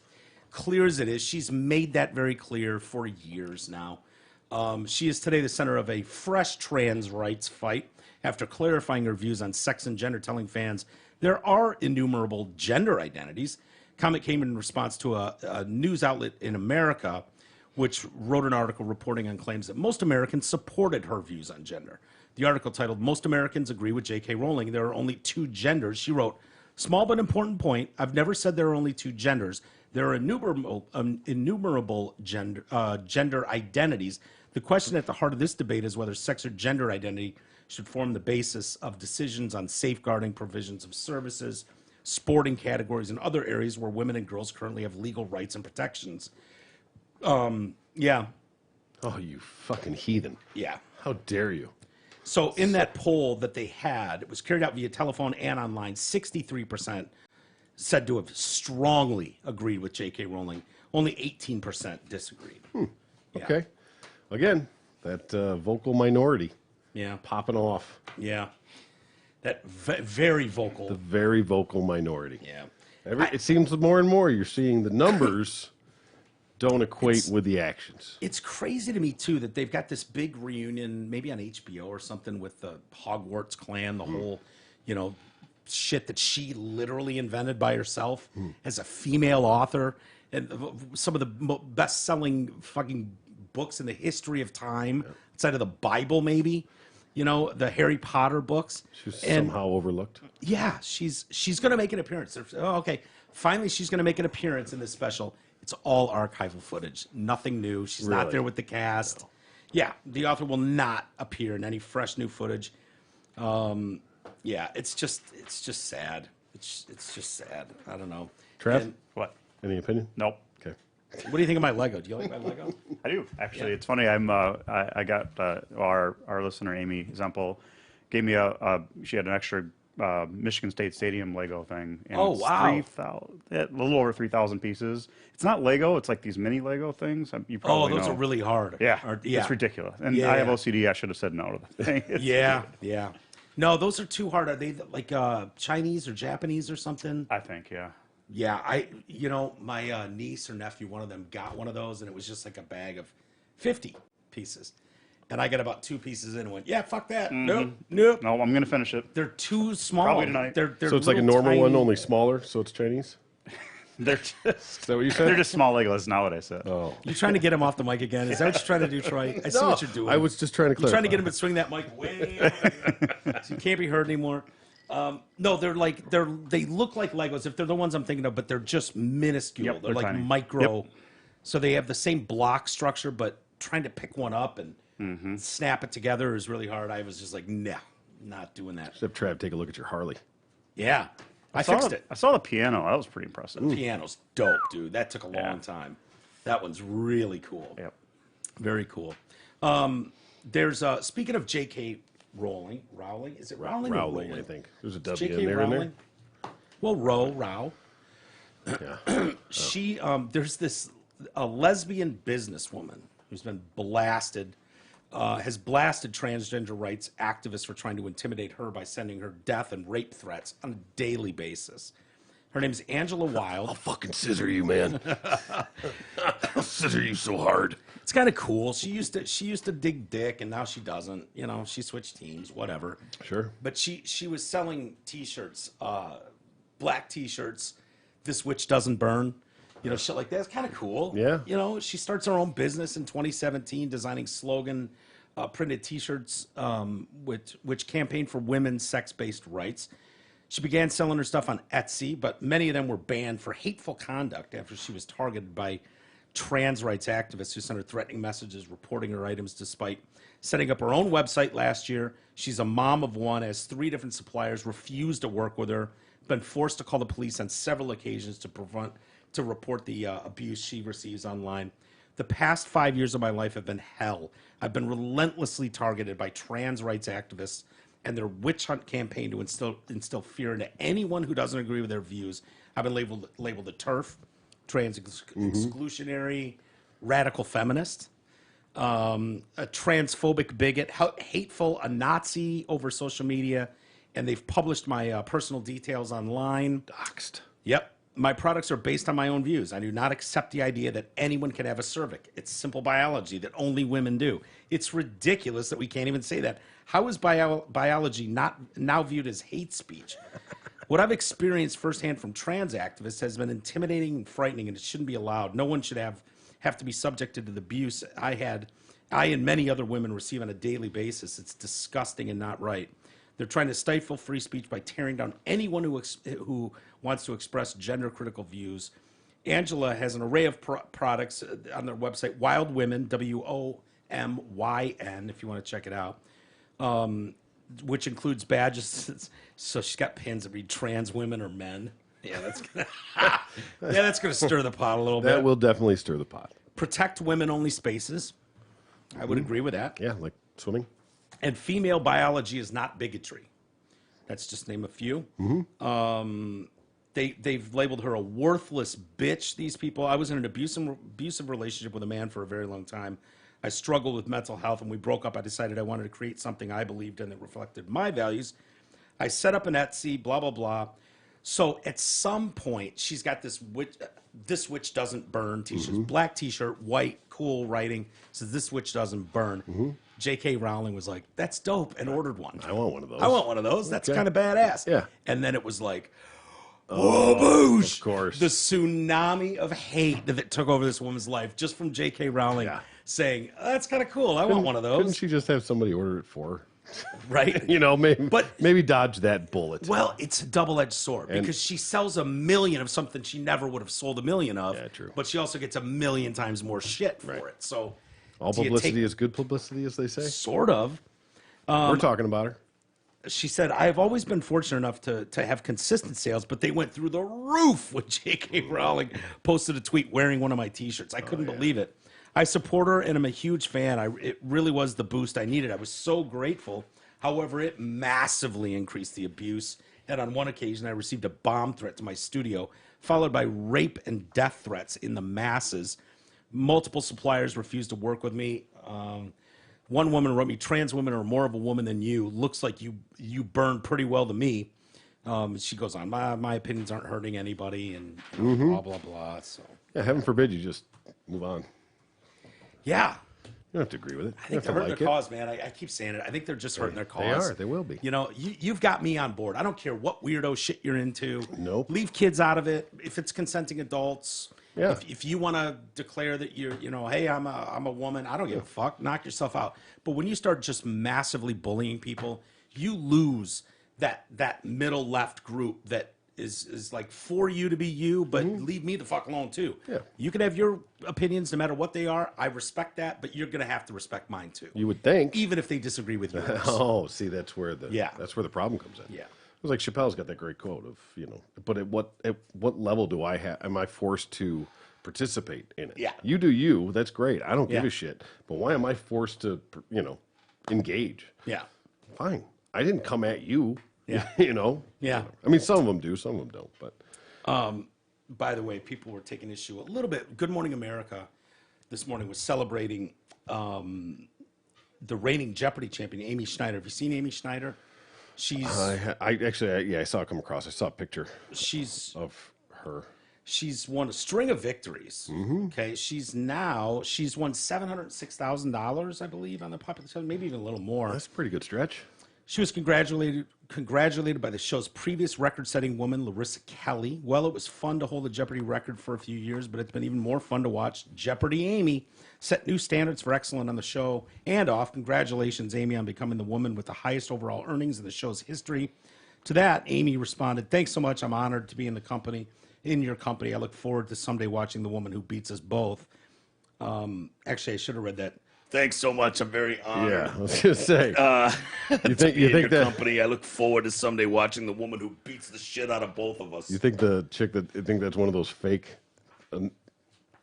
clear as it is. She's made that very clear for years now. She is today the center of a fresh trans rights fight after clarifying her views on sex and gender, telling fans there are innumerable gender identities. Comment came in response to a news outlet in America, which wrote an article reporting on claims that most Americans supported her views on gender. The article titled, "Most Americans Agree with J.K. Rowling. There are only two genders." She wrote, "Small but important point. I've never said there are only two genders. There are innumerable gender identities. The question at the heart of this debate is whether sex or gender identity should form the basis of decisions on safeguarding provisions of services, sporting categories, and other areas where women and girls currently have legal rights and protections." Yeah. Oh, you fucking heathen. Yeah. How dare you? So in that poll that they had, it was carried out via telephone and online, 63% said to have strongly agreed with J.K. Rowling. Only 18% disagreed. Yeah. Okay. Again, that vocal minority Yeah. popping off. Yeah. That very vocal. The very vocal minority. Yeah. It seems more and more you're seeing the numbers don't equate with the actions. It's crazy to me, too, that they've got this big reunion, maybe on HBO or something, with the Hogwarts clan, the whole, shit that she literally invented by herself as a female author. And some of the best-selling fucking books in the history of time, outside of the Bible, maybe. The Harry Potter books. She was somehow overlooked. Yeah, she's going to make an appearance. Oh, okay. Finally, she's going to make an appearance in this special. It's all archival footage. Nothing new. She's not Really? there with the cast. No. Yeah, the author will not appear in any fresh new footage. Yeah, it's just sad. It's just sad. I don't know. Trev? And What? Any opinion? Nope. Okay. what do you think of my Lego? Do you like my Lego? I do actually. It's funny. I got our listener Amy Zempel gave me she had an extra Michigan State Stadium Lego thing. And Oh, it's wow. 3,000, a little over 3,000 pieces. It's not Lego. It's like these mini Lego things. You probably Those know. are really hard. Yeah, Yeah. it's ridiculous. And Yeah, I have yeah. OCD. I should have said no to the thing. Yeah. No, those are too hard. Are they like Chinese or Japanese or something? I think, yeah. Yeah, my niece or nephew, one of them got one of those, and it was just like a bag of 50 pieces. And I got about 2 pieces in and went, yeah, fuck that. Nope. No, I'm gonna finish it. They're too small. Probably tonight. They're So it's like a little normal one, tiny- only smaller, so it's Chinese? They're Is just that what you said? they're just small Legos. Not what I said. Oh. You trying to get him off the mic again? Is that what you're trying to do, Troy? I see what you're doing. I was just trying to You're clarify. trying to get him to swing that mic way over. So you can't be heard anymore. No, they look like Legos if they're the ones I'm thinking of, but they're just minuscule. Yep, they're they're like tiny. micro. Yep. So they have the same block structure, but trying to pick one up and snap it together is really hard. I was just like, nah, not doing that. Except Trav, take a look at your Harley. Yeah, I saw fixed the- it. I saw the piano. That was pretty impressive. Piano's dope, dude. That took a long Yeah. time. That one's really cool. Yep. Very cool. There's speaking of J.K. Rowling. Is it Rowling? or Rowling, I think. There's a W J.K. in there, Rowling. Well, Row. Yeah. She there's this a lesbian businesswoman who's been blasted, has blasted transgender rights activists for trying to intimidate her by sending her death and rape threats on a daily basis. Her name's Angela Wild. I'll fucking scissor you, man. I'll scissor you so hard. It's kind of cool. She used to dig dick, and now she doesn't. She switched teams, whatever. Sure. But she was selling T-shirts, black T-shirts. This witch doesn't burn. Shit like that. It's kind of cool. Yeah. She starts her own business in 2017, designing slogan printed T-shirts, which campaigned for women's sex-based rights. She began selling her stuff on Etsy, but many of them were banned for hateful conduct after she was targeted by trans rights activists who sent her threatening messages reporting her items despite setting up her own website last year. She's a mom of one, has 3 different suppliers refused to work with her, been forced to call the police on several occasions to report the abuse she receives online. The past 5 years of my life have been hell. I've been relentlessly targeted by trans rights activists and their witch hunt campaign to instill fear into anyone who doesn't agree with their views. I've been labeled a TERF, trans exclusionary, radical feminist, a transphobic bigot, hateful, a Nazi over social media, and they've published my personal details online. Doxed. Yep. My products are based on my own views. I do not accept the idea that anyone can have a cervix. It's simple biology that only women do. It's ridiculous that we can't even say that. How is biology not now viewed as hate speech? What I've experienced firsthand from trans activists has been intimidating and frightening, and it shouldn't be allowed. No one should have to be subjected to the abuse I and many other women receive on a daily basis. It's disgusting and not right. They're trying to stifle free speech by tearing down anyone who wants to express gender-critical views. Angela has an array of products on their website, Wild Women, WOMYN, if you want to check it out, which includes badges. So she's got pins that read trans women or men. Yeah, that's gonna stir the pot a little bit. That will definitely stir the pot. Protect women-only spaces. I would agree with that. Yeah, like swimming. And female biology is not bigotry. That's just name a few. They've labeled her a worthless bitch, these people. I was in an abusive relationship with a man for a very long time. I struggled with mental health, and we broke up. I decided I wanted to create something I believed in that reflected my values. I set up an Etsy, blah, blah, blah. So at some point, she's got this witch doesn't burn t-shirt, black t-shirt, white, cool writing, says this witch doesn't burn. J.K. Rowling was like, that's dope, and ordered one. I want one of those. I want one of those. That's kind of badass. Yeah. And then it was like, whoa, boosh. Of course. The tsunami of hate that took over this woman's life just from J.K. Rowling saying, that's kind of cool. I want one of those. Couldn't she just have somebody order it for her? Right? Maybe dodge that bullet. Well, it's a double-edged sword because she sells 1 million of something she never would have sold 1 million of. Yeah, true. But she also gets 1 million times more shit for it. So all publicity is good publicity, as they say. Sort of. We're talking about her. She said, I have always been fortunate enough to have consistent sales, but they went through the roof when J.K. Rowling posted a tweet wearing one of my T-shirts. I couldn't believe it. I support her, and I'm a huge fan. It really was the boost I needed. I was so grateful. However, it massively increased the abuse, and on one occasion, I received a bomb threat to my studio, followed by rape and death threats in the masses. Multiple suppliers refused to work with me. One woman wrote me, trans women are more of a woman than you. Looks like you burn pretty well to me. She goes on, my opinions aren't hurting anybody, and blah, blah, blah. So yeah, heaven forbid you just move on. Yeah. You don't have to agree with it. I think they're hurting their cause, man. I keep saying it. I think they're just hurting their cause. They are. They will be. You know, you've got me on board. I don't care what weirdo shit you're into. Nope. Leave kids out of it. If it's consenting adults. Yeah. If you want to declare that you're, hey, I'm a woman, I don't give a fuck. Knock yourself out. But when you start just massively bullying people, you lose that middle left group that is like for you to be you, but leave me the fuck alone too. Yeah. You can have your opinions no matter what they are. I respect that, but you're gonna have to respect mine too. You would think. Even if they disagree with yours. Oh, see, that's where the problem comes in. Yeah. It was like Chappelle's got that great quote of, but at what level am I forced to participate in it? Yeah. You do you, that's great. I don't give a shit. But why am I forced to, engage? Yeah. Fine. I didn't come at you. Yeah. Yeah. I mean, some of them do, some of them don't, but. By the way, people were taking issue a little bit. Good Morning America this morning was celebrating the reigning Jeopardy champion, Amy Schneider. Have you seen Amy Schneider? She's. I saw it come across. I saw a picture. Of her. She's won a string of victories. Okay, she's won $706,000, I believe, on the popular television, maybe even a little more. That's a pretty good stretch. She was congratulated by the show's previous record-setting woman, Larissa Kelly. Well, it was fun to hold the Jeopardy record for a few years, but it's been even more fun to watch Jeopardy Amy set new standards for excellence on the show and off. Congratulations, Amy, on becoming the woman with the highest overall earnings in the show's history. To that, Amy responded, "Thanks so much. I'm honored to be in your company. I look forward to someday watching the woman who beats us both." Actually, I should have read that. Thanks so much. I'm very honored. Yeah, I was gonna say. You think that company? I look forward to someday watching the woman who beats the shit out of both of us. You think the chick that's one of those fake,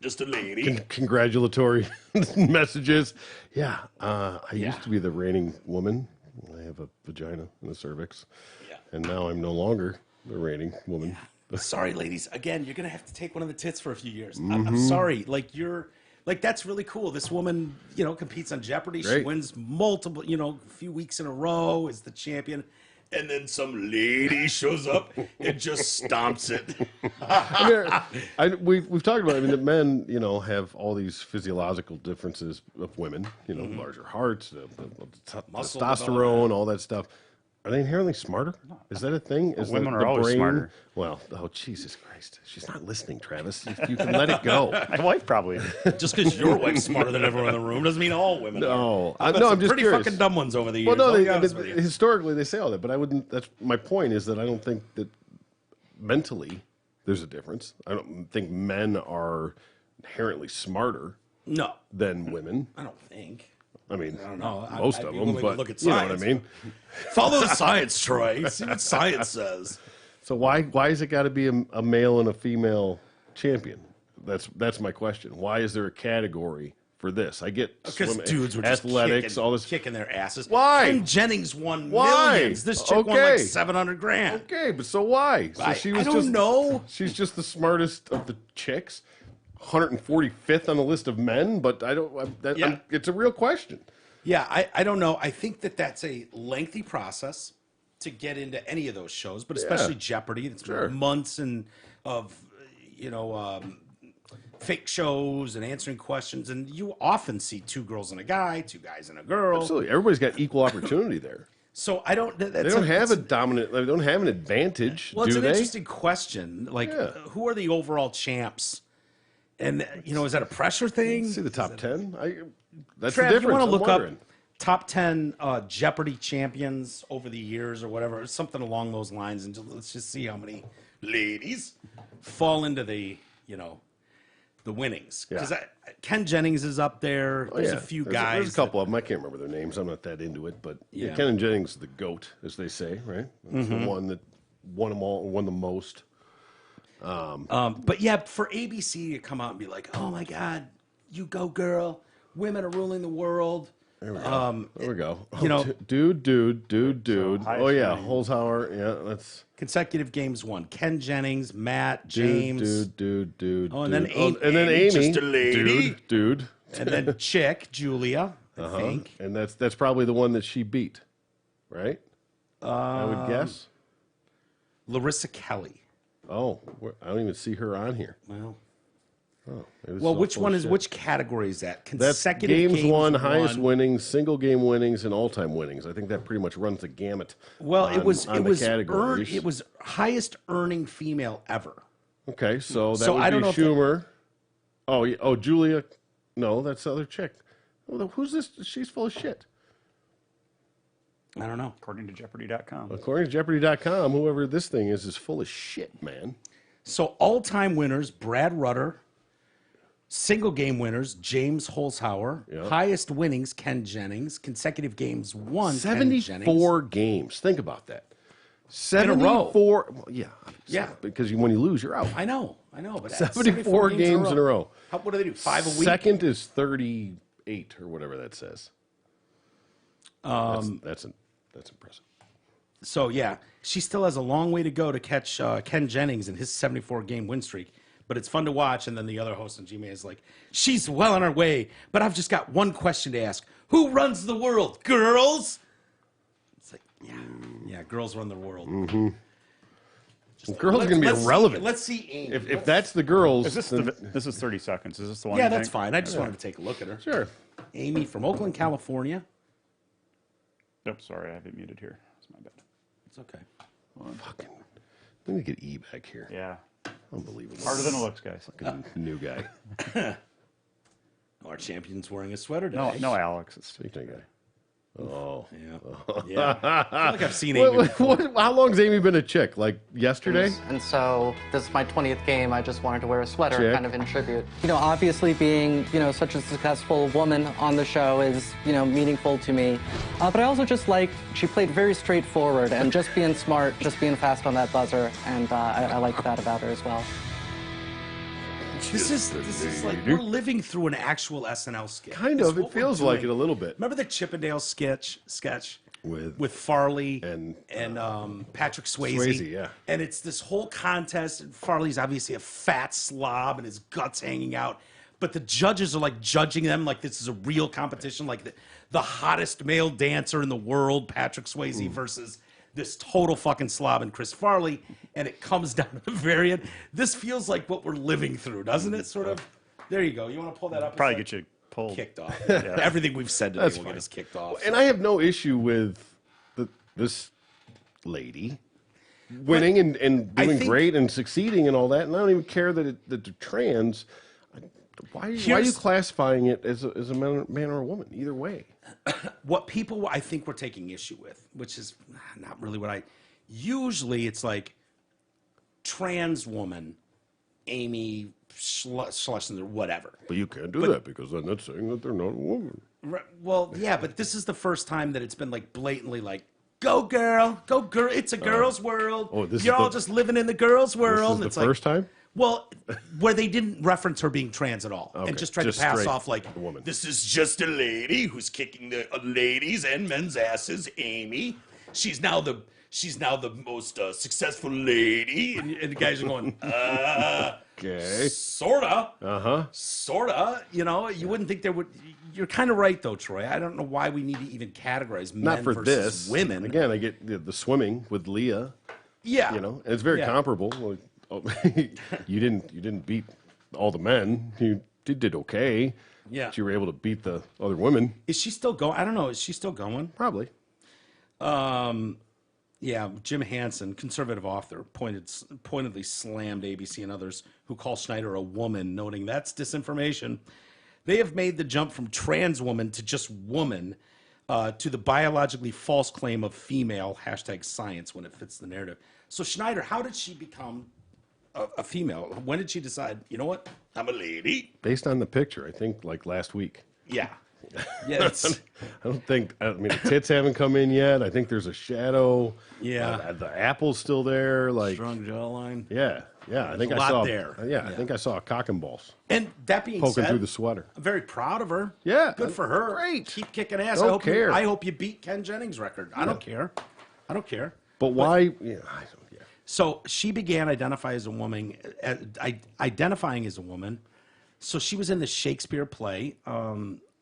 just a lady, congratulatory messages? Yeah, I used to be the reigning woman. I have a vagina and a cervix. Yeah. And now I'm no longer the reigning woman. Yeah. Sorry, ladies. Again, you're gonna have to take one of the tits for a few years. I'm sorry. That's really cool. This woman, competes on Jeopardy. Great. She wins multiple, a few weeks in a row, is the champion. and then some lady shows up and just stomps it. We've talked about. I mean, that men, have all these physiological differences of women. Larger hearts, the Muscle testosterone, development. all that stuff. Are they inherently smarter? Is that a thing? Is women are always smarter. Well, oh Jesus Christ, she's not listening, Travis. You can let it go. My wife probably. Just because your wife's smarter than everyone in the room doesn't mean all women No, are. I'm just pretty curious. fucking dumb ones over the years. Well, no, I'll be honest with you. historically they say all that, but I wouldn't. That's my point. Is that I don't think that mentally there's a difference. I don't think men are inherently smarter No, than women. I don't think. I mean, I don't know. most I'd of be them, willing to but look at you know what I science. mean. Follow the science, Troy. See what science says. So why is it got to be a male and a female champion? That's my question. Why is there a category for this? I get Because swimming, dudes were just athletics, all this. kicking their asses. Why? Ken Jennings won Why? millions. This chick won Okay. like $700,000. Okay, but so why? So I she was don't just know. She's just the smartest of the chicks, 145th on the list of men. But I don't. Yeah. It's a real question. Yeah, I don't know. I think that's a lengthy process to get into any of those shows, but especially Jeopardy. It's Sure. months of fake shows and answering questions, and you often see two girls and a guy, two guys and a girl. Absolutely, everybody's got equal opportunity there. So I don't. They don't have a dominant. They don't have an advantage. Well, it's do an they? interesting question. Like, Yeah. who are the overall champs? And is that a pressure thing? See the top 10. That's Trav, the difference. you want to I'm look wondering. up top 10 Jeopardy champions over the years or whatever, something along those lines, and let's just see how many ladies fall into the the winnings. Because Ken Jennings is up there. Oh, There's yeah. a few There's guys. There's a couple of them. I can't remember their names. I'm not that into it, but Yeah. Ken and Jennings is the GOAT, as they say, right? That's Mm-hmm. the one that won them all, won the most. But yeah, for ABC to come out and be like, "Oh my God, you go, girl! Women are ruling the world." There we go. There we go. you know- dude. highest Oh yeah, rating. Holzhauer. Yeah, that's Consecutive games won. Ken Jennings, Matt, James, dude. Oh, and then dude. Amy, Amy, just a lady. dude. and then chick Julia. I think. And that's probably the one that she beat, right? I would guess. Larissa Kelly. Oh, I don't even see her on here. Well, It was well, so which full one of is shit. which category is that? That's Consecutive games won, highest won. winnings, single game winnings, and all time winnings. I think that pretty much runs the gamut. Well, on- it was on it the was categories. it was highest earning female ever. Okay, so that So would I don't be know if that- Schumer. Oh, yeah, oh, Julia. No, that's the other chick. Well, who's this? She's full of shit. I don't know. According to Jeopardy.com. According to Jeopardy.com, whoever this thing is full of shit, man. So all-time winners: Brad Rutter. Single game winners: James Holzhauer. Yeah. Highest winnings: Ken Jennings. Consecutive games won. Ken 74 Jennings. games. Think about that. row. 74. Well, yeah. Yeah. Because when you lose, you're out. I know, but that's 74 games in a row. What do they do? 5 a week. Second is 38 or whatever that says. That's impressive. So yeah, she still has a long way to go to catch Ken Jennings in his 74-game win streak. But it's fun to watch. And then the other host on G-Man is like, "She's well on her way, but I've just got one question to ask: who runs the world, girls?" It's like, yeah, girls run the world. Mm-hmm. Girls are going to be Let's irrelevant. Let's see Amy. If that's the girls, Is this this is 30 seconds? Is this the one? Yeah, you that's think? fine. I just wanted to take a look at her. sure. Amy from Oakland, California. Oops, sorry, I have it muted here. That's my bad. It's okay. Fucking, let me get E back here. Yeah, Unbelievable. harder than it looks, guys. Fucking new guy. Our champion's wearing a sweater today. No, Alex. It's Speaking of guy. Oh. Yeah. I feel like I've seen Amy. How long's Amy been a chick? Like yesterday? And so this is my 20th game. I just wanted to wear a sweater Chick. kind of in tribute. Obviously being, such a successful woman on the show is, meaningful to me. But I also just like, she played very straightforward and just being smart, just being fast on that buzzer. And I like that about her as well. This is like we're living through an actual SNL skit. Kind It's of. It what we're feels like doing. it a little bit. Remember the Chippendale sketch With Farley and, Patrick Swayze? Swayze, yeah. And it's this whole contest, and Farley's obviously a fat slob and his guts hanging out. But the judges are like judging them like this is a real competition, like the hottest male dancer in the world, Patrick Swayze, versus this total fucking slob in Chris Farley, and it comes down to the very end. This feels like what we're living through, doesn't it? Sort of. There you go. You want to pull that up? Probably get you pulled. Kicked off. Yeah. Everything we've said today will get us kicked off. And I have no issue with this lady winning and doing great and succeeding and all that. And I don't even care that they're trans. Why are you classifying it as a man or a woman? Either way. What people I think we're taking issue with, which is not really what usually it's like trans woman, Amy Schlesinger, or whatever. But you can't do that because then that's saying that they're not a woman. Right, well, yeah, but this is the first time that it's been like blatantly like, go girl, it's a girl's world. Oh, you're all just living in the girl's world. This is the first time? Well, where they didn't reference her being trans at all, and just tried to pass off like, this is just a lady who's kicking the ladies and men's asses. Amy, she's now the most successful lady, and the guys are going, okay, sorta, sorta. You know, you wouldn't think there would. You're kind of right though, Troy. I don't know why we need to even categorize men versus women. Again, I get the swimming with Leah. Yeah, you know, and it's very comparable. Like, you didn't beat all the men. You did okay. Yeah, but you were able to beat the other women. Is she still going? I don't know. Is she still going? Probably. Yeah, Jim Hansen, conservative author, pointedly slammed ABC and others who call Schneider a woman, noting that's disinformation. They have made the jump from trans woman to just woman to the biologically false claim of female, #science, when it fits the narrative. So Schneider, how did she become a female? When did she decide, you know what, I'm a lady? Based on the picture, I think like last week. Yeah. Yeah, I mean, the tits haven't come in yet. I think there's a shadow. Yeah. The apple's still there. Like strong jawline. Yeah. I think I saw there. Yeah, I think I saw a cock and balls. And that being poking said, through the sweater. I'm very proud of her. Yeah. Good for her. Great. Keep kicking ass. Don't care. I hope you beat Ken Jennings' record. I don't care. But why? Yeah, I don't. Yeah. So she began identifying as a woman. So she was in the Shakespeare play.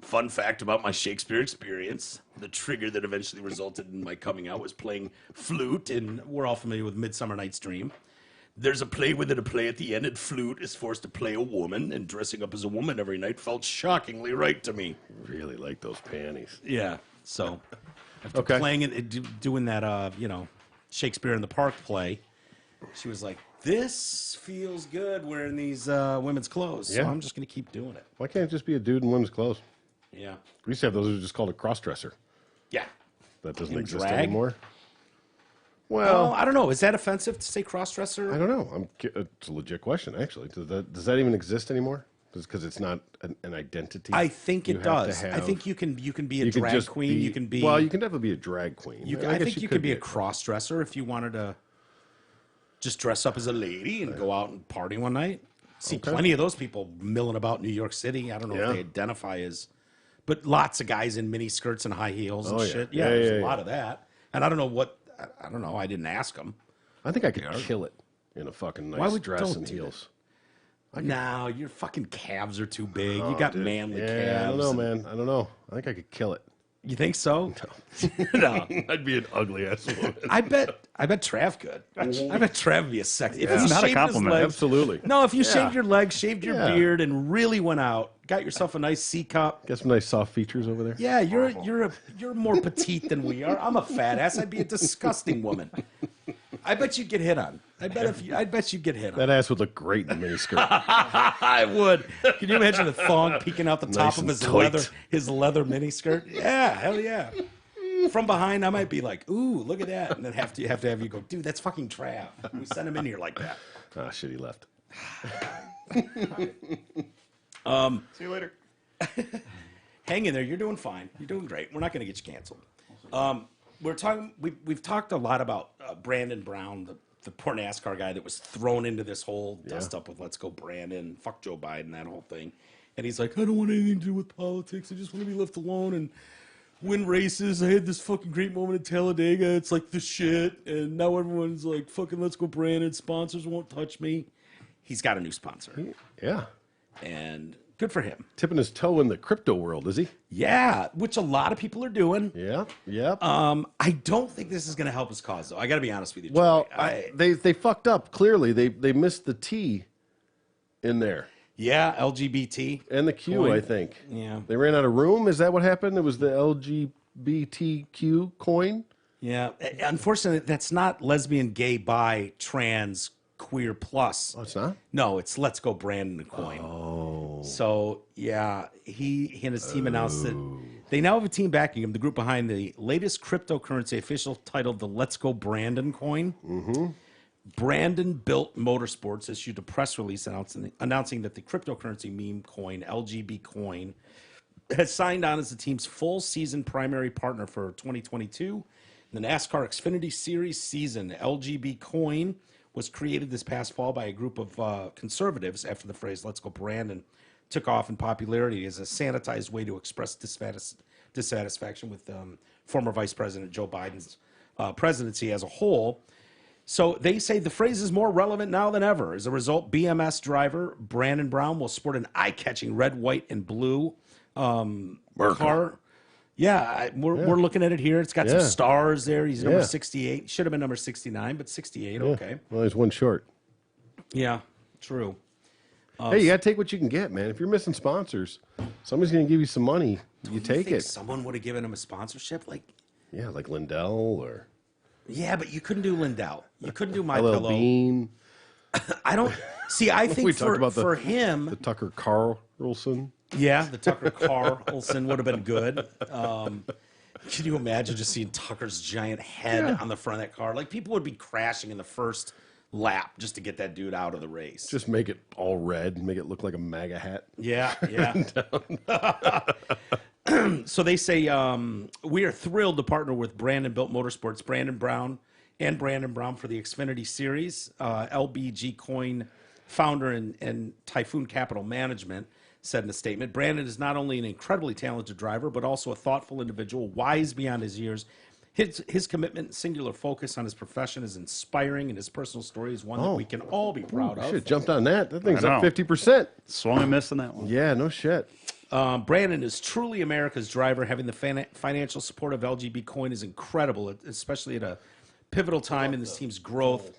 Fun fact about my Shakespeare experience: the trigger that eventually resulted in my coming out was playing flute, and we're all familiar with *Midsummer Night's Dream*. There's a play within a play at the end, and flute is forced to play a woman, and dressing up as a woman every night felt shockingly right to me. Really like those panties. Yeah. So after playing it, doing that, Shakespeare in the Park play, she was like, this feels good wearing these women's clothes. So I'm just going to keep doing it. Why can't it just be a dude in women's clothes? Yeah. We used to have those who just called a cross-dresser. Yeah. That doesn't exist anymore. Well, I don't know. Is that offensive to say cross-dresser? I don't know. It's a legit question, actually. Does that even exist anymore? Because it's not an identity. I think it does. I think you can be a drag queen. You can be. Well, you can definitely be a drag queen. I think you could be a cross-dresser if you wanted to just dress up as a lady and go out and party one night. See plenty of those people milling about New York City. I don't know if they identify as, but lots of guys in mini skirts and high heels and shit. Yeah, there's a lot of that. And I don't know what. I don't know. I didn't ask them. I think I could kill it in a fucking nice dress and heels. No, your fucking calves are too big. You got manly calves. I don't know, man. I don't know. I think I could kill it. You think so? No. I'd be an ugly ass woman. I bet Trav could. I bet Trav would be a sexy. It's not a compliment. Absolutely. No, if you shaved your legs, shaved your beard, and really went out, got yourself a nice C cup. Got some nice soft features over there. Yeah, you're more petite than we are. I'm a fat ass. I'd be a disgusting woman. I bet you'd get hit on. I bet you'd get hit on. That ass would look great in a miniskirt. I would. Can you imagine the thong peeking out the top of his leather miniskirt? Yeah, hell yeah. From behind, I might be like, "Ooh, look at that," and then have to have you go, "Dude, that's fucking Trav. We sent him in here like that." Ah, shit, he left. See you later. Hang in there. You're doing fine. You're doing great. We're not going to get you canceled. We've talked a lot about Brandon Brown, the poor NASCAR guy that was thrown into this whole dust up with "Let's Go Brandon," fuck Joe Biden, that whole thing. And he's like, I don't want anything to do with politics. I just want to be left alone and win races. I had this fucking great moment at Talladega. It's like the shit. And now everyone's like, fucking "Let's Go Brandon." Sponsors won't touch me. He's got a new sponsor. Yeah. And Good for him. Tipping his toe in the crypto world, is he? Yeah, which a lot of people are doing. Yeah, yeah. I don't think this is going to help his cause, though. I got to be honest with you. Well, Troy. they fucked up. Clearly, they missed the T in there yeah, LGBT and the Q. coin. I think. Yeah. They ran out of room. Is that what happened? It was the LGBTQ coin. Yeah, unfortunately, that's not lesbian, gay, bi, trans, queer plus. Oh, it's not. No, it's Let's Go Brandon Coin. Oh. So yeah, he and his team announced that they now have a team backing him. The group behind the latest cryptocurrency official titled the Let's Go Brandon Coin. Mm-hmm. Brandon Built Motorsports issued a press release announcing that the cryptocurrency meme coin LGB Coin has signed on as the team's full season primary partner for 2022. The NASCAR Xfinity Series season. LGB Coin was created this past fall by a group of conservatives after the phrase "Let's Go Brandon" took off in popularity as a sanitized way to express dissatisfaction with former Vice President Joe Biden's presidency as a whole. So they say the phrase is more relevant now than ever. As a result, BMS driver Brandon Brown will sport an eye-catching red, white, and blue car. Yeah, we're looking at it here. It's got some stars there. He's number 68. Should have been number 69, but 68. Yeah. Okay. Well, he's one short. Yeah, true. Hey, you got to take what you can get, man. If you're missing sponsors, somebody's going to give you some money. You take think it. Someone would have given him a sponsorship, Yeah, like Lindell or yeah, but you couldn't do Lindell. You couldn't do My LL Pillow. Bean. I don't see. I think We talked about for him, the Tucker Carlson. yeah, the Tucker Carlson would have been good. Can you imagine just seeing Tucker's giant head on the front of that car? Like people would be crashing in the first lap just to get that dude out of the race. Just make it all red, make it look like a MAGA hat. Yeah, yeah. So they say, we are thrilled to partner with Brandon Built Motorsports, Brandon Brown for the Xfinity Series. LBG Coin founder and Typhoon Capital Management said in a statement, Brandon is not only an incredibly talented driver, but also a thoughtful individual, wise beyond his years. His commitment and singular focus on his profession is inspiring, and his personal story is one that we can all be proud of. Shit, jumped on that. That thing's I up know. 50%. Swung and missed on that one. Yeah, no shit. Brandon is truly America's driver. Having the financial support of LGB Coin is incredible, especially at a pivotal time in this team's growth.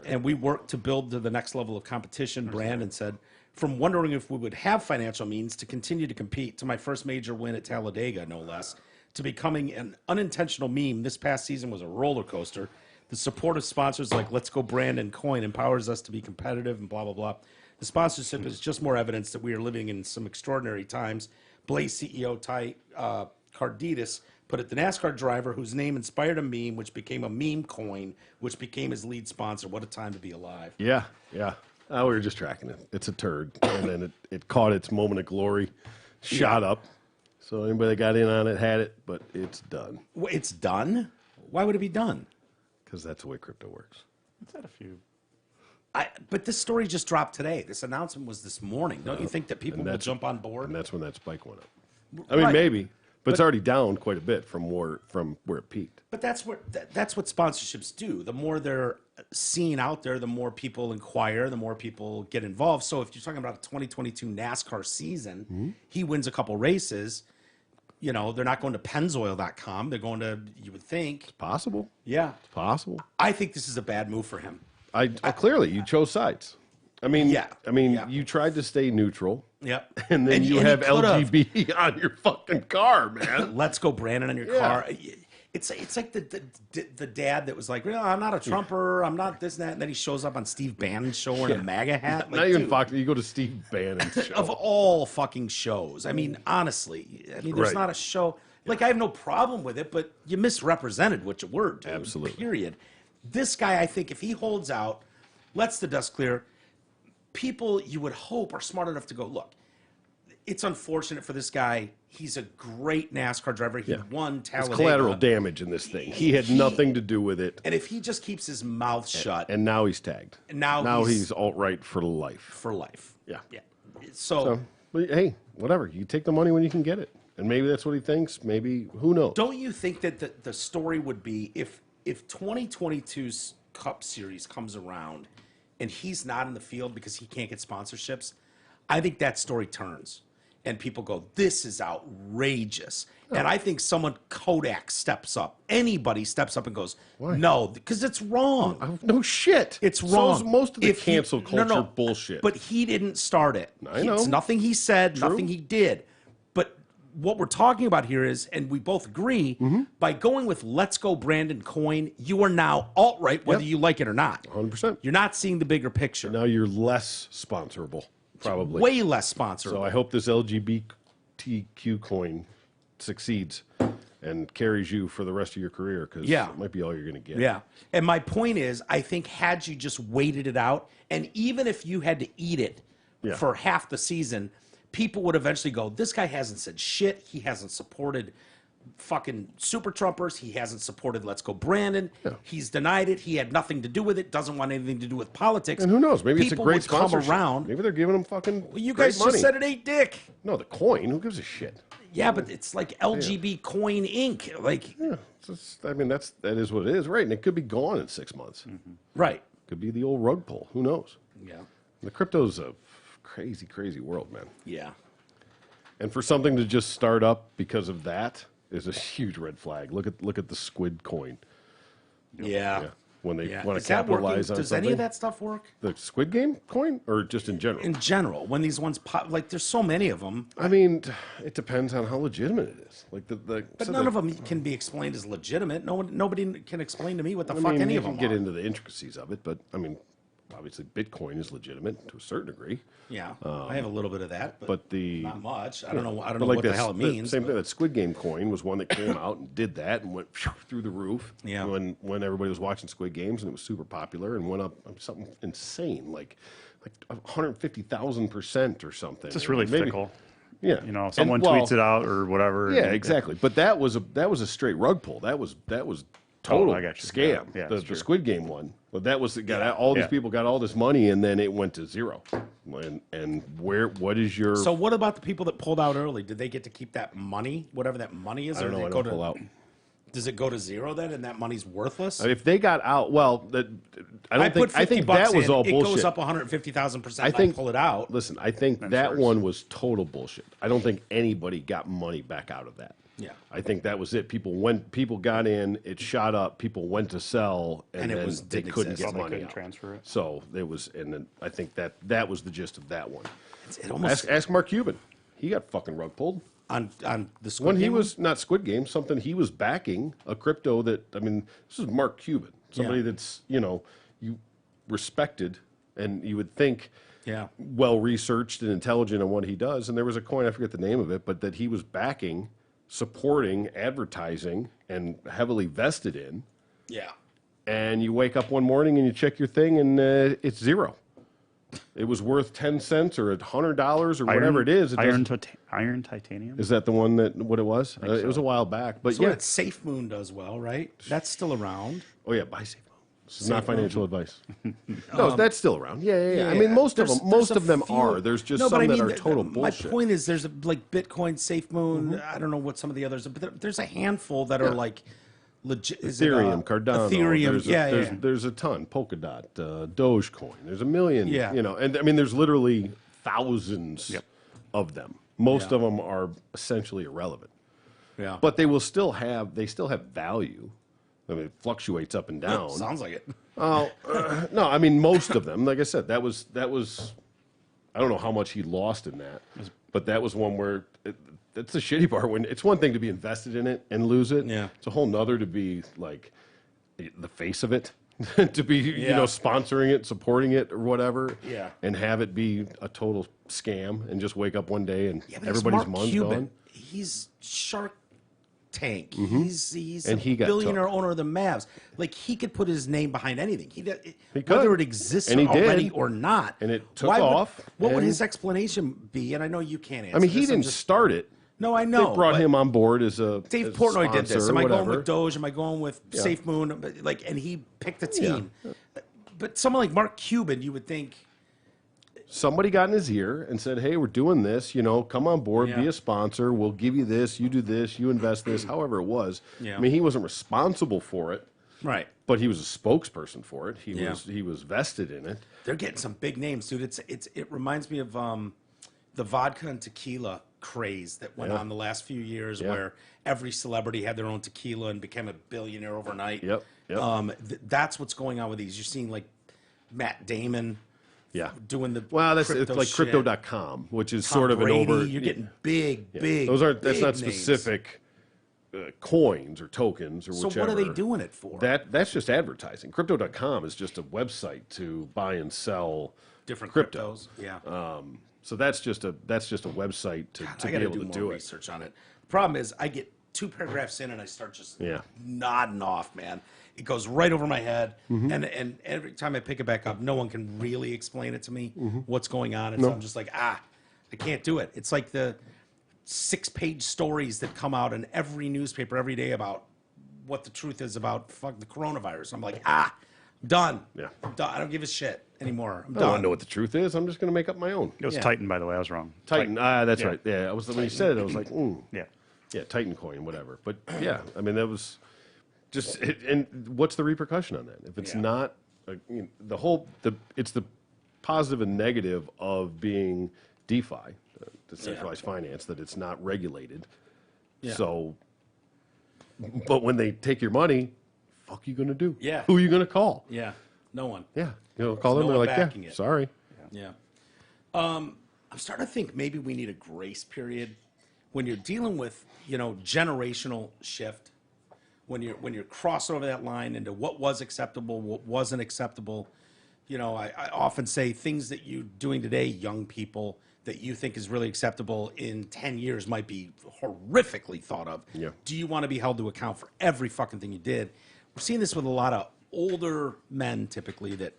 And we work to build to the next level of competition, Brandon said. From wondering if we would have financial means to continue to compete to my first major win at Talladega, no less, to becoming an unintentional meme, this past season was a roller coaster. The support of sponsors like Let's Go Brandon Coin empowers us to be competitive and blah, blah, blah. The sponsorship is just more evidence that we are living in some extraordinary times. Blaze CEO Ty Carditis put it, the NASCAR driver whose name inspired a meme, which became a meme coin, which became his lead sponsor. What a time to be alive. Yeah, yeah. We were just tracking it. It's a turd. And then it caught its moment of glory, shot up. So anybody that got in on it had it, but it's done. It's done? Why would it be done? Because that's the way crypto works. It's had a few. But this story just dropped today. This announcement was this morning. Don't you think that people will jump on board? And that's when that spike went up. I mean, maybe. But it's already down quite a bit from where it peaked. But that's what sponsorships do. The more they're seen out there, the more people inquire, the more people get involved. So if you're talking about a 2022 NASCAR season, he wins a couple races. You know, they're not going to Pennzoil.com. They're going to, you would think. It's possible. Yeah. It's possible. I think this is a bad move for him. Clearly, you chose sides. I mean, Yeah. you tried to stay neutral. Yep. And then you he have could've. LGBT on your fucking car, man. Let's Go Brandon on your car. It's like the dad that was like, well, I'm not a Trumper, I'm not this and that, and then he shows up on Steve Bannon's show wearing a MAGA hat. Not even Fox. You go to Steve Bannon's show. Of all fucking shows. I mean, honestly, there's not a show. Like, I have no problem with it, but you misrepresented what you were, dude. Absolutely. Period. This guy, I think, if he holds out, lets the dust clear, people you would hope are smart enough to go, look, it's unfortunate for this guy. He's a great NASCAR driver. He won Talladega. It's collateral damage in this thing. He had nothing to do with it. And if he just keeps his mouth shut. And now he's tagged. And now he's alt-right for life. For life. Yeah. Yeah. So but hey, whatever. You take the money when you can get it. And maybe that's what he thinks. Maybe, who knows? don't you think that the story would be if 2022's Cup Series comes around and he's not in the field because he can't get sponsorships, I think that story turns. and people go, "This is outrageous." And I think someone, Kodak, steps up. Anybody steps up and goes, "No," because it's wrong. No shit. It's So wrong. is most of the If he- cancel culture no, bullshit. But he didn't start it. I know. It's nothing he said, True. nothing he did. But what we're talking about here is, and we both agree, by going with "Let's Go Brandon Coyne," you are now alt-right, whether you like it or not. 100%. You're not seeing the bigger picture. Now you're less sponsorable, probably. Way less sponsored. So I hope this LGBTQ coin succeeds and carries you for the rest of your career, because Yeah. it might be all you're going to get. Yeah. And my point is, I think had you just waited it out, and even if you had to eat it Yeah. for half the season, people would eventually go, "This guy hasn't said shit. He hasn't supported fucking Super Trumpers. He hasn't supported Let's Go Brandon. He's denied it. He had nothing to do with it. Doesn't want anything to do with politics." And who knows? Maybe it's a People great would come sponsorship. around. Maybe they're giving them fucking You great guys money. just said it ain't dick. No, the coin. Who gives a shit? Yeah, but it's like LGB Coin Inc. Like, Yeah, I mean, that is what it is, right? And it could be gone in 6 months. right. Could be the old rug pull. Who knows? Yeah. The crypto's a crazy, crazy world, man. Yeah. And for something to just start up because of that is a huge red flag. Look at the squid coin. Yeah. Yeah. When they Yeah. want Is to that working? capitalize on Does something. any of that stuff work? The Squid Game coin, or just in general? In general, when these ones pop, like there's so many of them, I mean, it depends on how legitimate it is. Like but none of them can be explained as legitimate. Nobody can explain to me what the fuck any you of can them get are. into the intricacies of it, but I mean, obviously, Bitcoin is legitimate to a certain degree. Yeah, I have a little bit of that, But the not much. I don't know. I don't but know what the hell it means. Same thing. That Squid Game coin was one that came out and did that and went through the roof. Yeah. When everybody was watching Squid Games and it was super popular and went up something insane, like 150,000% or something. It's just really Maybe- fickle. Yeah. You know, And, someone well, tweets it out or whatever. Yeah, and- exactly. But that was a straight rug pull. That was total I got you. scam. Yeah, the that's true. Squid Game one. But that was all these Yeah. people got all this money and then it went to zero. And what is your? So what about the people that pulled out early? Did they get to keep that money, whatever that money is, I don't know. did I it don't go pull to? out. Does it go to zero then, and that money's worthless? If they got out, well, I put think 50 that bucks was in, all it bullshit. goes up 150,000%. I think pull it out. Listen, I think that one was total bullshit. I don't think anybody got money back out of that. Yeah. I think that was it. People got in, it shot up, people went to sell, and it then they didn't couldn't exist. get They money couldn't out. transfer it. So it was, and then I think that was the gist of that one. It almost Ask Mark Cuban. He got fucking rug pulled. on the Squid When he Game was not Squid Game, something he was backing a crypto that this is Mark Cuban, somebody Yeah. that's you respected, and you would think Yeah. well researched and intelligent on what he does. And there was a coin, I forget the name of it, but that he was backing, supporting, advertising, and heavily vested in. Yeah. And you wake up one morning and you check your thing, and it's zero. It was worth 10 cents or $100 or whatever it is. It doesn't- Iron titanium. is that the one what it was? It was a while back, but So yeah. that Safe Moon does well, right? That's still around. Oh yeah, buy SafeMoon. This is not Safe financial advice. No, that's still around. Yeah. I mean, most of There's them a are. few- There's just No, but some I that mean, are total bullshit. My point is, there's like Bitcoin, Safe Moon. I don't know what some of the others are, but there's a handful that are like legit. Ethereum, Cardano. Ethereum, There's a ton. Polkadot, Dogecoin. There's a million. Yeah. And I mean, there's literally thousands of them. Most Yeah. of them are essentially irrelevant, yeah. but they still have value. I mean, it fluctuates up and down. Sounds like it. Oh, no, I mean, most of them, like I said, that was, I don't know how much he lost in that, but that was one where that's the shitty part. When it's one thing to be invested in it and lose it. Yeah. It's a whole nother to be like the face of it, to be, Yeah. sponsoring it, supporting it or whatever. Yeah. And have it be a total scam and just wake up one day and Yeah, but everybody's Mark money's Cuban. gone. He's Shark Tank. He's And a he got billionaire took. owner of the Mavs. Like he could put his name behind anything. He could. Whether it exists And he already did. or not. And it took Why would- off, What would and- his explanation be? And I know you can't answer. I mean, he this, I'm didn't just- start it. No, I know. They brought but him on board as a Dave as a Portnoy did this. sponsor Am or I going whatever. with Doge? Am I going with Safe Moon? And he picked a team. But someone like Mark Cuban, you would think. Somebody got in his ear and said, "Hey, we're doing this. Come on board, be Yeah. a sponsor. We'll give you this. You do this. You invest this. However it was. Yeah. I mean, he wasn't responsible for it, Right. but he was a spokesperson for it. He Yeah. was vested in it. They're getting some big names, dude. It reminds me of the vodka and tequila craze that went on the last few years, where every celebrity had their own tequila and became a billionaire overnight. Yep. That's what's going on with these. You're seeing like Matt Damon. Doing the that's crypto it's like shit. Crypto.com, which is Tom sort of Brady, an over. You're getting big. Those aren't. That's big not names. specific coins or tokens or So whichever. what are they doing it for? That's just advertising. Crypto.com is just a website to buy and sell Different crypto. cryptos. Yeah. So that's just a website to I be got to able do to more do it. research on it. The problem is, I get 2 paragraphs in and I start just nodding off, man. It goes right over my head, and every time I pick it back up, no one can really explain it to me what's going on, and so I'm just like, I can't do it. It's like the 6-page stories that come out in every newspaper every day about what the truth is about the coronavirus. I'm like, done. Yeah. I'm done. I don't give a shit anymore. I'm I don't done. know what the truth is. I'm just going to make up my own. It was Titan, by the way. I was wrong. Titan. That's right. Yeah, I was when you said it, I was like, Yeah. yeah, Titan coin, whatever. But yeah, I mean that was just. And what's the repercussion on that? If it's not it's the positive and negative of being DeFi, decentralized finance, that it's not regulated. Yeah. So, but when they take your money, fuck you going to do? Yeah. Who are you going to call? Yeah, no one. Yeah, call There's them. no They're one like, backing yeah, it. sorry. Yeah. I'm starting to think maybe we need a grace period when you're dealing with, generational shift, when you're crossing over that line into what was acceptable, what wasn't acceptable. I often say things that you're doing today, young people, that you think is really acceptable in 10 years might be horrifically thought of. Yeah. Do you want to be held to account for every fucking thing you did? We're seeing this with a lot of older men typically that,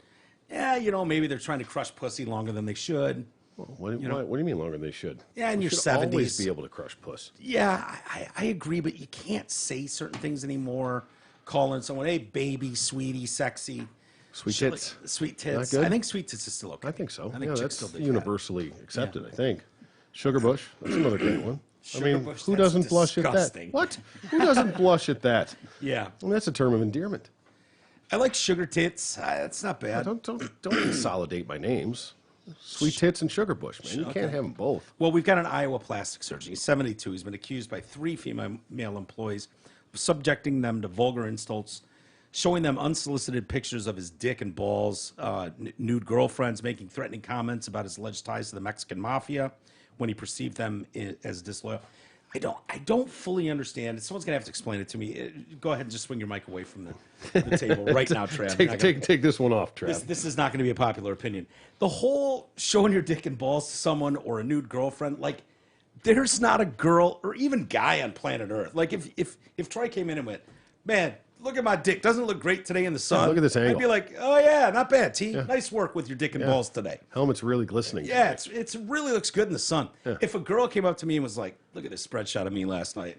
maybe they're trying to crush pussy longer than they should. What do you mean longer than they should? Yeah, in You your should 70s. always be able to crush puss. Yeah, I agree, but you can't say certain things anymore. Calling someone, hey, baby, sweetie, sexy. Sweet Shit tits. like- sweet Not tits. good? I think sweet tits is still okay. I think so. I think Yeah, chicks that's still dig universally accepted, I think. Sugar Bush, that's another great one. Sugar I mean, Bush, who that's doesn't blush at that? disgusting. What? Who doesn't blush at that? Yeah. I mean, that's a term of endearment. I like sugar tits. That's not bad. Don't consolidate my names. Sweet tits and Sugar Bush, man. You can't have them both. Well, we've got an Iowa plastic surgeon. He's 72. He's been accused by 3 female employees of subjecting them to vulgar insults, showing them unsolicited pictures of his dick and balls, nude girlfriends, making threatening comments about his alleged ties to the Mexican mafia when he perceived them as disloyal. I don't fully understand. Someone's gonna have to explain it to me. Go ahead and just swing your mic away from the table right now, Trav. Take this one off, Trav. This is not going to be a popular opinion. The whole showing your dick and balls to someone or a nude girlfriend, like, there's not a girl or even guy on planet Earth. Like, if Troy came in and went, man, look at my dick. Doesn't it look great today in the sun? look at this I'd angle. be like, oh, yeah, not bad, T. Nice work with your dick and balls today. Helmet's really glistening. Yeah, it's really looks good in the sun. If a girl came up to me and was like, look at this spread shot of me last night.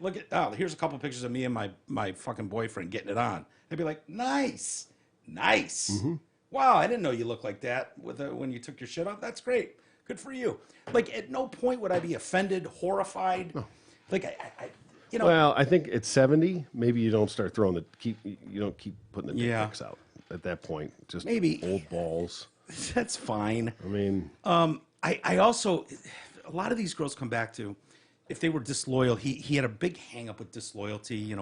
Here's a couple pictures of me and my fucking boyfriend getting it on. I'd be like, nice. Mm-hmm. Wow, I didn't know you looked like that when you took your shit off. That's great. Good for you. Like, at no point would I be offended, horrified. Like, Well, I think at 70, maybe you don't start throwing you don't keep putting the dick pics out at that point. Just Maybe. old balls. that's fine. I mean, I also, a lot of these girls come back to, if they were disloyal, he had a big hang up with disloyalty,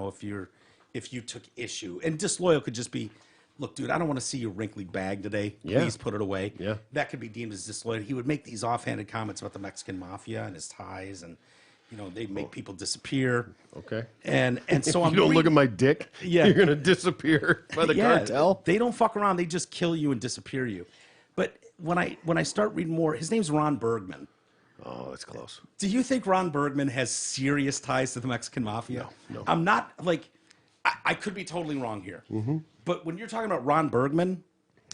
if you took issue. And disloyal could just be, look, dude, I don't want to see your wrinkly bag today. Yeah. Please put it away. Yeah. That could be deemed as disloyal. He would make these offhanded comments about the Mexican mafia and his ties, and they make people disappear. okay. And so I'm You don't look at my dick, Yeah. you're going to disappear by the cartel? They don't fuck around. They just kill you and disappear you. But when I start reading more, his name's Ron Bergman. Oh, that's close. Do you think Ron Bergman has serious ties to the Mexican mafia? No. I'm not, like, I could be totally wrong here. Mm-hmm. But when you're talking about Ron Bergman,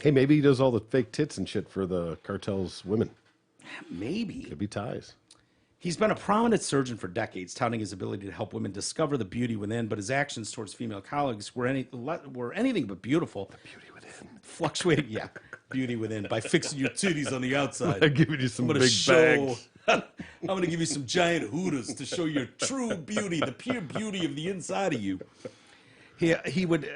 Hey, maybe he does all the fake tits and shit for the cartel's women. maybe. Could be ties. He's been a prominent surgeon for decades, touting his ability to help women discover the beauty within, but his actions towards female colleagues were anything but beautiful. The beauty within. Fluctuating, beauty within, by fixing your titties on the outside. I'm giving you some I'm gonna big show, bags. I'm going to give you some giant hooters to show your true beauty, the pure beauty of the inside of you. He would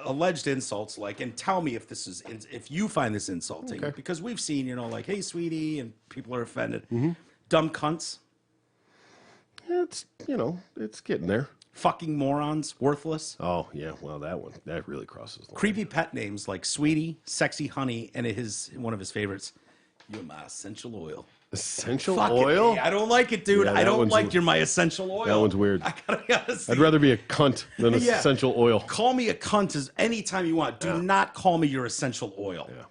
alleged insults like, and tell me if you find this insulting, because we've seen, like, hey, sweetie, and people are offended. Dumb cunts. It's, it's getting there. Fucking morons. Worthless. Oh, yeah. Well, that really crosses the line. Creepy pet names like Sweetie, Sexy Honey, and one of his favorites, You're My Essential Oil. Essential Fuck oil? I don't like it, dude. Yeah, I don't like one's- You're My Essential Oil. That one's weird. I gotta be honest. I'd rather be a cunt than Yeah. essential oil. Call me a cunt as anytime you want. Do not call me your essential oil. Yeah.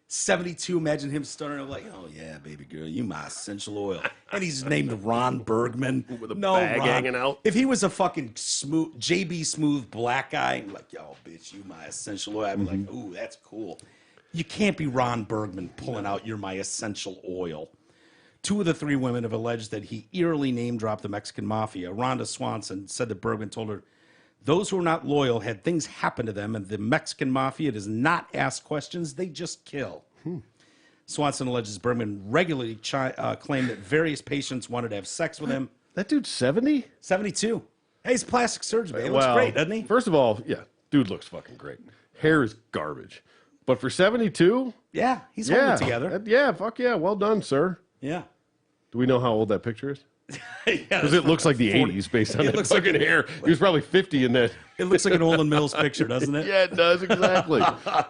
72, imagine him starting up like, oh yeah, baby girl, you my essential oil. And he's named Ron Bergman. With a bag hanging out. If he was a fucking smooth, JB Smooth black guy, I'm like, yo, bitch, you my essential oil. I'd be like, ooh, that's cool. You can't be Ron Bergman pulling out You're My Essential Oil. 2 of the 3 women have alleged that he eerily name-dropped the Mexican mafia. Rhonda Swanson said that Bergman told her, those who are not loyal had things happen to them, and the Mexican mafia does not ask questions, they just kill. Swanson alleges Bergman regularly claimed that various patients wanted to have sex with him. That dude's 70? 72. Hey, he's a plastic surgeon, man. He looks great, doesn't he? First of all, yeah, dude looks fucking great. Hair is garbage. But for 72? Yeah, he's holding it together. Yeah, fuck yeah. Well done, sir. Yeah. Do we know how old that picture is? Yeah, Because it looks like the 80s based on It that looks like fucking hair. He was probably 50 in that. it looks like an Olin Mills picture, doesn't it? Yeah, it does, exactly.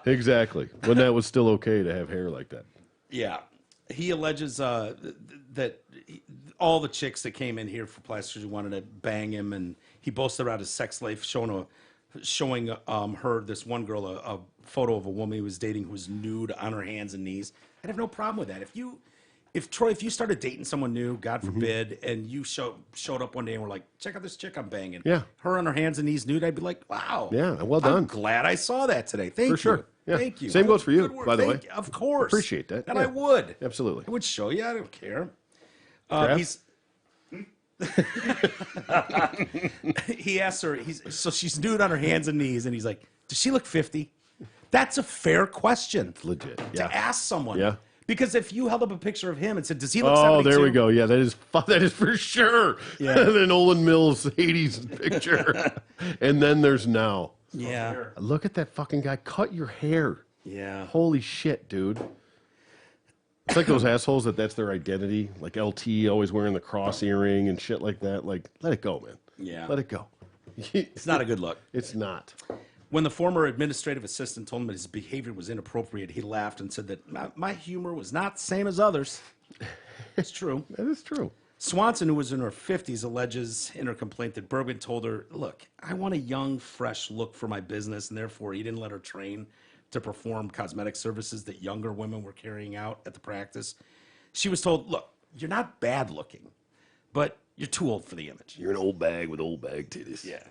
Exactly. When that was still okay to have hair like that. Yeah. He alleges that all the chicks that came in here for plastic surgery wanted to bang him, and he boasted about his sex life, showing her, this one girl, a photo of a woman he was dating who was nude on her hands and knees. I'd have no problem with that. If Troy, if you started dating someone new, God forbid, and you showed up one day and were like, check out this chick I'm banging. Yeah. Her on her hands and knees nude, I'd be like, wow. Yeah, well I'm done. glad I saw that today. Thank you. For sure. Yeah. Thank you. Same goes for you, Good work. by the way. Of course. Appreciate that. And Yeah. I would. Absolutely. I would show you. I don't care. Kraft? He asked her, so she's nude on her hands and knees, and he's like, does she look 50? That's a fair question. Legit. To Yeah. ask someone. Yeah. Because if you held up a picture of him and said, does he look Oh, 72? there we go. Yeah, that is for sure. Yeah. An Olin Mills 80s picture. And then there's now. Yeah. Look at that fucking guy. Cut your hair. Yeah. Holy shit, dude. It's like those assholes that's their identity. Like LT always wearing the cross earring and shit like that. Like, let it go, man. Yeah. Let it go. It's not a good look. It's not. When the former administrative assistant told him that his behavior was inappropriate, he laughed and said that my humor was not the same as others. It's true. That is true. Swanson, who was in her 50s, alleges in her complaint that Bergman told her, look, I want a young, fresh look for my business, and therefore he didn't let her train to perform cosmetic services that younger women were carrying out at the practice. She was told, look, you're not bad looking, but you're too old for the image. You're an old bag with old bag titties. Yeah.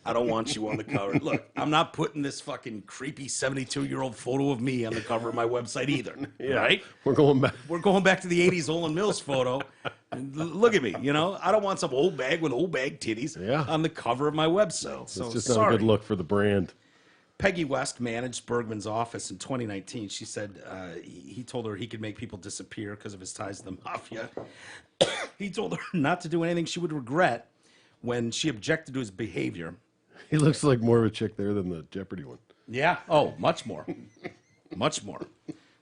I don't want you on the cover. Look, I'm not putting this fucking creepy 72-year-old photo of me on the cover of my website either. Yeah. Right? We're going back. We're going back to the 80s Olin Mills photo. Look at me, I don't want some old bag with old bag titties on the cover of my website. It's So just sorry. not a good look for the brand. Peggy West managed Bergman's office in 2019. She said he told her he could make people disappear because of his ties to the mafia. He told her not to do anything she would regret when she objected to his behavior. He looks like more of a chick there than the Jeopardy one. Yeah. Oh, much more. Much more.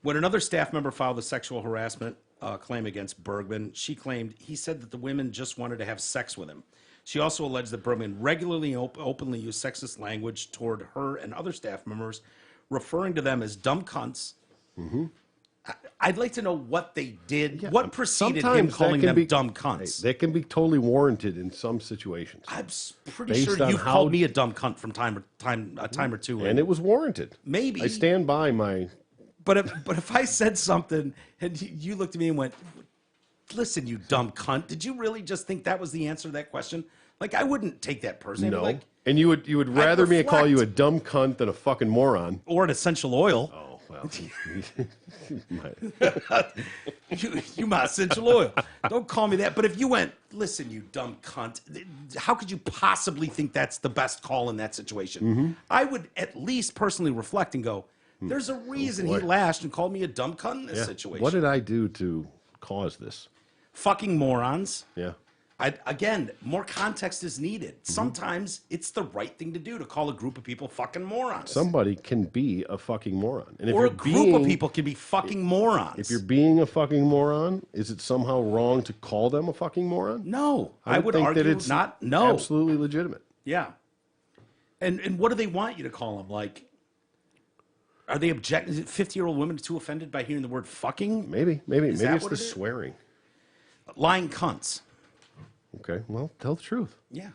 When another staff member filed a sexual harassment claim against Bergman, she claimed he said that the women just wanted to have sex with him. She also alleged that Bergman regularly openly used sexist language toward her and other staff members, referring to them as dumb cunts. I'd like to know what they did. Yeah, what preceded him sometimes that calling can them be- dumb cunts? That can be totally warranted in some situations. I'm pretty Based sure on you've how- called me a dumb cunt from time or two. And it was warranted. Maybe. I stand by my... But if I said something and you looked at me and went, listen, you dumb cunt, did you really just think that was the answer to that question? Like, I wouldn't take that personally. No. Like, And you would rather me call reflect. you a dumb cunt than a fucking moron. or an essential oil. Oh, well. You my essential oil. Don't call me that. But if you went, listen, you dumb cunt, how could you possibly think that's the best call in that situation? I would at least personally reflect and go, there's a reason he boy. lashed and called me a dumb cunt in this situation. What did I do to cause this? Fucking morons. Yeah. Again, more context is needed. Sometimes it's the right thing to do to call a group of people fucking morons. Somebody can be a fucking moron. And if Or you're a group of people can be fucking morons. If you're being a fucking moron, is it somehow wrong to call them a fucking moron? No. I would think argue that it's not. No. absolutely legitimate. Yeah. And what do they want you to call them? Like, are they object? Is it 50-year-old women too offended by hearing the word fucking? Maybe that it's what the it is? swearing. Lying cunts. Okay, well, tell the truth. Yeah.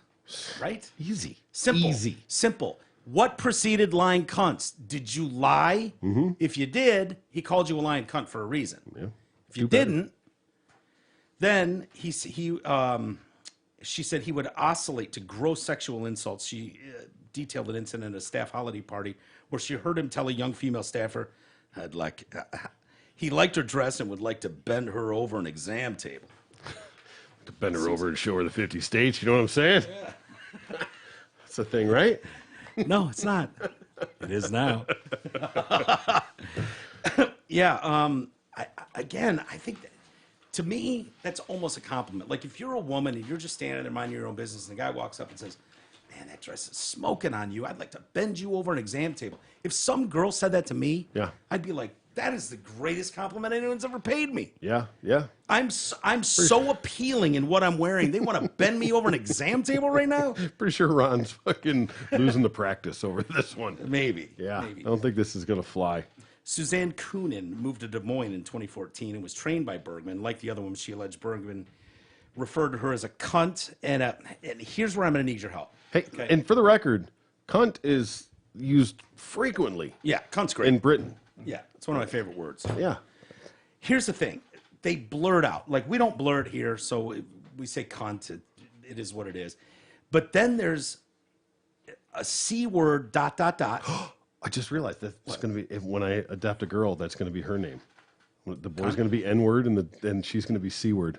Right? Easy. Simple. Easy. Simple. What preceded lying cunts? Did you lie? If you did, he called you a lying cunt for a reason. Yeah. If you didn't, then she said he would oscillate to gross sexual insults. She detailed an incident at a staff holiday party where she heard him tell a young female staffer, he liked her dress and would like to bend her over an exam table. To bend her over and show her the 50 states, you know what I'm saying? Yeah. That's the thing, right? No, it's not. It is now. Yeah. I think that, to me, that's almost a compliment. Like if you're a woman and you're just standing there minding your own business and the guy walks up and says, man, that dress is smoking on you. I'd like to bend you over an exam table. If some girl said that to me, I'd be like, that is the greatest compliment anyone's ever paid me. Yeah, yeah. I'm so appealing in what I'm wearing. They want to bend me over an exam table right now? Pretty sure Ron's fucking losing the practice over this one. Maybe. Yeah, Maybe. I don't think this is going to fly. Suzanne Coonan moved to Des Moines in 2014 and was trained by Bergman. Like the other woman, she alleged Bergman referred to her as a cunt. And here's where I'm going to need your help. Hey, and for the record, cunt is used frequently. Yeah, cunt's great. In Britain. Yeah, it's one of my favorite words. Yeah. Here's the thing. They blurt out. Like, we don't blur it here, so we say cunt. It is what it is. But then there's a C word, ... I just realized that's going to be, when I adopt a girl, that's going to be her name. The boy's going to be N-word and she's going to be C-word.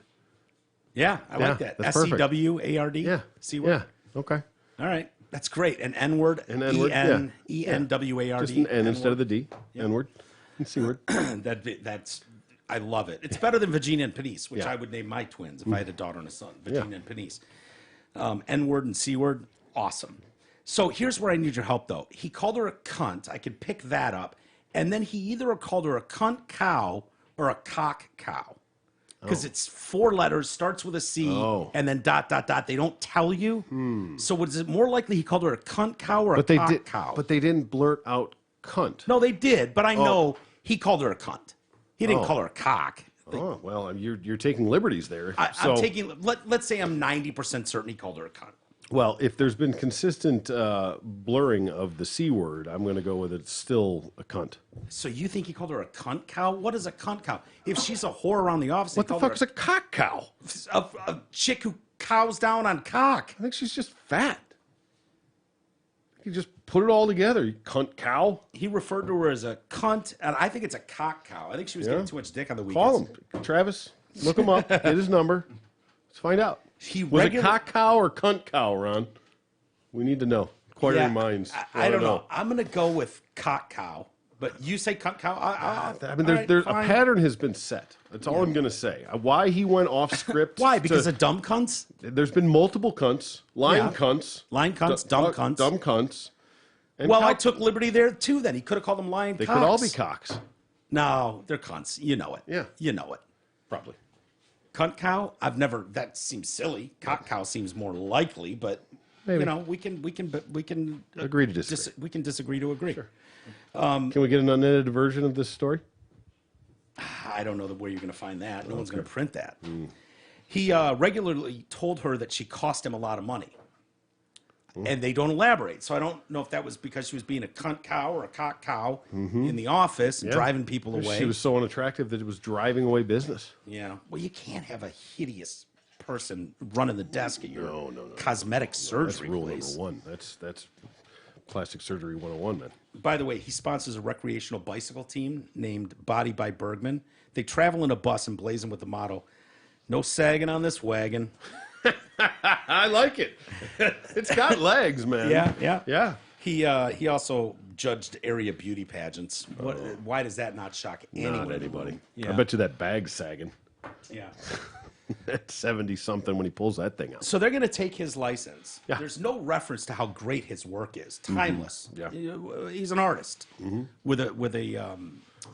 Yeah, I like that. That's perfect. S-E-W-A-R-D? Yeah. C-word? Yeah, okay. All right. That's great. An N-word, N-word, E-N-W-A-R-D. Just an N instead of the D. Yeah. N-word and C-word. That's I love it. It's better than Vagina and Penise, which Yeah. I would name my twins if I had a daughter and a son. Vagina and Penise. N-word and C-word, awesome. So here's where I need your help, though. He called her a cunt. I could pick that up. And then he either called her a cunt cow or a cock cow. Because it's 4 letters, starts with a C, and then ... They don't tell you. So was it more likely he called her a cunt cow or a cock cow? But they didn't blurt out cunt. No, they did. But I know he called her a cunt. He didn't call her a cock. Oh, well, you're taking liberties there. I'm taking. Let's say I'm 90% certain he called her a cunt. Well, if there's been consistent blurring of the C word, I'm going to go with it's still a cunt. So you think he called her a cunt cow? What is a cunt cow? If she's a whore around the office, What the fuck's a cock cow? a chick who cows down on cock? I think she's just fat. You just put it all together, you cunt cow. He referred to her as a cunt, and I think it's a cock cow. I think she was getting too much dick on the weekends. Call him, Travis. Look him up. Get his number. Let's find out. Was it cock cow or cunt cow, Ron? We need to know. Inquiring minds. I don't know. I'm going to go with cock cow, but you say cunt cow. I mean, there's a pattern has been set. That's all I'm going to say. Why he went off script? Why? Because of dumb cunts? There's been multiple cunts, lying cunts, dumb cunts, dumb cunts. And well, I took liberty there too. Then he could have called them lying. They cocks. could all be cocks. No, they're cunts. You know it. Yeah, you know it. Probably. Cunt cow. I've never. That seems silly. Cock cow seems more likely, but maybe. You know, we can agree to disagree. We can disagree to agree. Sure. Can we get an unedited version of this story? I don't know where you're going to find that. No one's going to print that. He regularly told her that she cost him a lot of money. And they don't elaborate. So I don't know if that was because she was being a cunt cow or a cock cow in the office and driving people away. She was so unattractive that it was driving away business. Yeah. Well, you can't have a hideous person running the desk at your cosmetic surgery That's rule place. number 1. That's plastic surgery 101, man. By the way, he sponsors a recreational bicycle team named Body by Bergman. They travel in a bus emblazoned with the motto, "No sagging on this wagon." I like it. It's got legs, man. Yeah. He also judged area beauty pageants. Why does that not shock anyone? Not anybody. Yeah. I bet you that bag's sagging. Yeah. at 70 something when he pulls that thing out. So they're going to take his license. Yeah. There's no reference to how great his work is. Timeless. Yeah. He's an artist with a.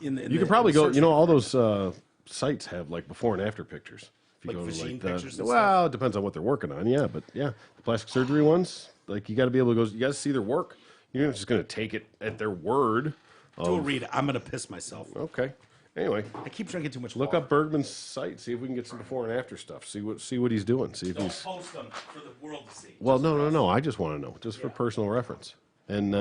You can probably go. You know, all those sites have like before and after pictures. If you Like go to machine like pictures and well, it depends on what they're working on. Yeah, but yeah, the plastic surgery ones, like you got to be able to go. You got to see their work. You're not just going to take it at their word. Do a read. I'm going to piss myself. Okay. Anyway, I keep drinking too much look water. up Bergman's site. See if we can get some before and after stuff. See what he's doing. See if Don't he's. post them for the world to see. Well, no. I just want to know, just for personal reference. And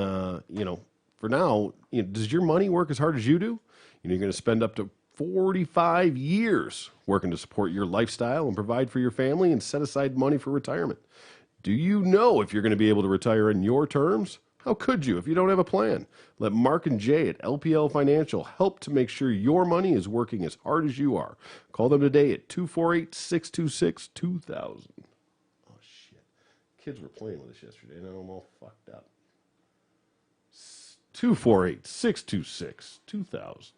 you know, for now, you know, does your money work as hard as you do? You know, you're going to spend up to 45 years working to support your lifestyle and provide for your family and set aside money for retirement. Do you know if you're going to be able to retire in your terms? How could you if you don't have a plan? Let Mark and Jay at LPL Financial help to make sure your money is working as hard as you are. Call them today at 248-626-2000. Oh, shit. Kids were playing with us yesterday, and I'm all fucked up. 248-626-2000.